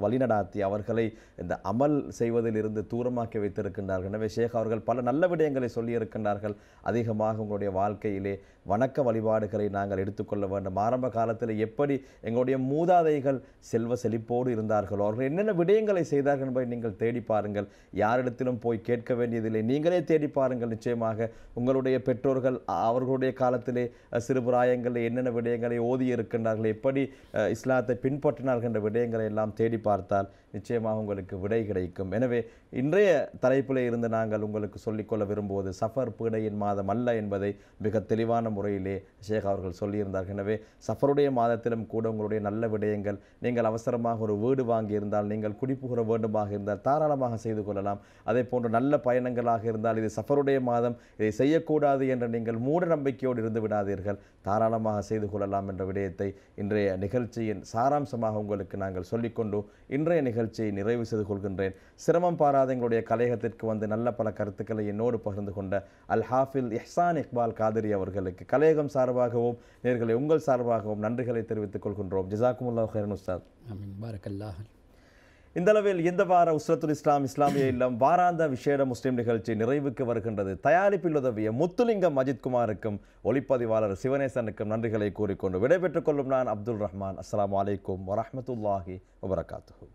வழிநடாத்தி அவர்களை இந்த அமல் செய்வதில் இருந்து தூரமாக்கி வைத்திருக்கின்றார்கள். எனவே ஷேக் அவர்கள் பல நல்ல விடயங்களை சொல்லி இருக்கின்றார்கள். அதிகமாக உங்களுடைய வாழ்க்கையிலே வணக்க வழிபாடுகளை நாங்கள் எடுத்துக்கொள்ள வேண்டும். ஆரம்ப காலத்தில் எப்படி எங்களுடைய மூதாதைகள் செல்வ செழிப்போடு இருந்தார்களோ அவர்கள் என்னென்ன விடயங்களை செய்தார்கள் என்பதை நீங்கள் தேடி பாருங்கள். யாரிடத்திலும் போய் கேட்க வேண்டியதில்லை, நீங்களே தேடி பாருங்கள். நிச்சயமாக உங்களுடைய பெற்றோர்கள் அவர்களுடைய காலத்திலே சிறுபிராயங்களில் என்னென்ன விடயங்களை ஓதி இருக்கின்றார்கள், எப்படி இஸ்லாத்தை பின்பற்றினார்கள் என்ற விடயங்களை எல்லாம் தேடி பார்த்தால் நிச்சயமாக உங்களுக்கு விடை கிடைக்கும். எனவே இன்றைய தலைப்பிலே இருந்து நாங்கள் உங்களுக்கு சொல்லிக்கொள்ள விரும்புவது சஃபர் பீடையின் மாதம் அல்ல என்பதை மிக தெளிவான முறையிலே ஷேக் அவர்கள் சொல்லியிருந்தார்கள். எனவே சஃபருடைய மாதத்திலும் கூட உங்களுடைய நல்ல விடயங்கள், நீங்கள் அவசரமாக ஒரு வீடு வாங்கியிருந்தால், நீங்கள் குடிப்புகிற வேண்டுமாக இருந்தால் தாராளமாக செய்து கொள்ளலாம். அதே போன்று நல்ல பயணங்களாக இருந்தால் இது சஃபருடைய மாதம் இதை செய்யக்கூடாது என்று நீங்கள் மூட நம்பிக்கையோடு இருந்து விடாதீர்கள், தாராளமாக செய்து கொள்ளலாம் என்ற விடயத்தை இன்றைய நிகழ்ச்சியின் சாராம்சமாக உங்களுக்கு நாங்கள் சொல்லிக்கொண்டு இன்றைய நிகழ்ச்சியை நிறைவு செய்து கொள்கின்றேன். சிரமம் பாராத எங்களுடைய கலையகத்திற்கு வந்து நல்ல பல கருத்துக்களை என்னோடு பகிர்ந்து கொண்ட அல் ஹாஃபில் இஹ்சான் இக்பால் காதிரி அவர்களுக்கு கலையகம் சார்பாகவும் நேர்களை உங்கள் சார்பாகவும் நன்றிகளை தெரிவித்துக் கொள்கின்றோம். ஜஸாக்குமுல்லாஹ் ஹைரன் உஸ்தாத். ஆமீன். பாரக்கல்லாஹ். இந்த அளவில் இந்த வார உஸ்ரத்துல் இஸ்லாம் இஸ்லாமிய இல்லம் வாராந்த விசேட முஸ்லிம் நிகழ்ச்சி நிறைவுக்கு வருகின்றது. தயாரிப்பில் உதவிய முத்துலிங்கம் அஜித் குமாருக்கும் ஒளிப்பதிவாளர் சிவனேசனுக்கும் நன்றிகளை கூறிக்கொண்டு விடைபெற்றுக் கொள்ளும் நான் அப்துல் ரஹ்மான். அஸ்ஸலாமு அலைக்கும் வரஹ்மத்துல்லாஹி வபரகாத்துஹு.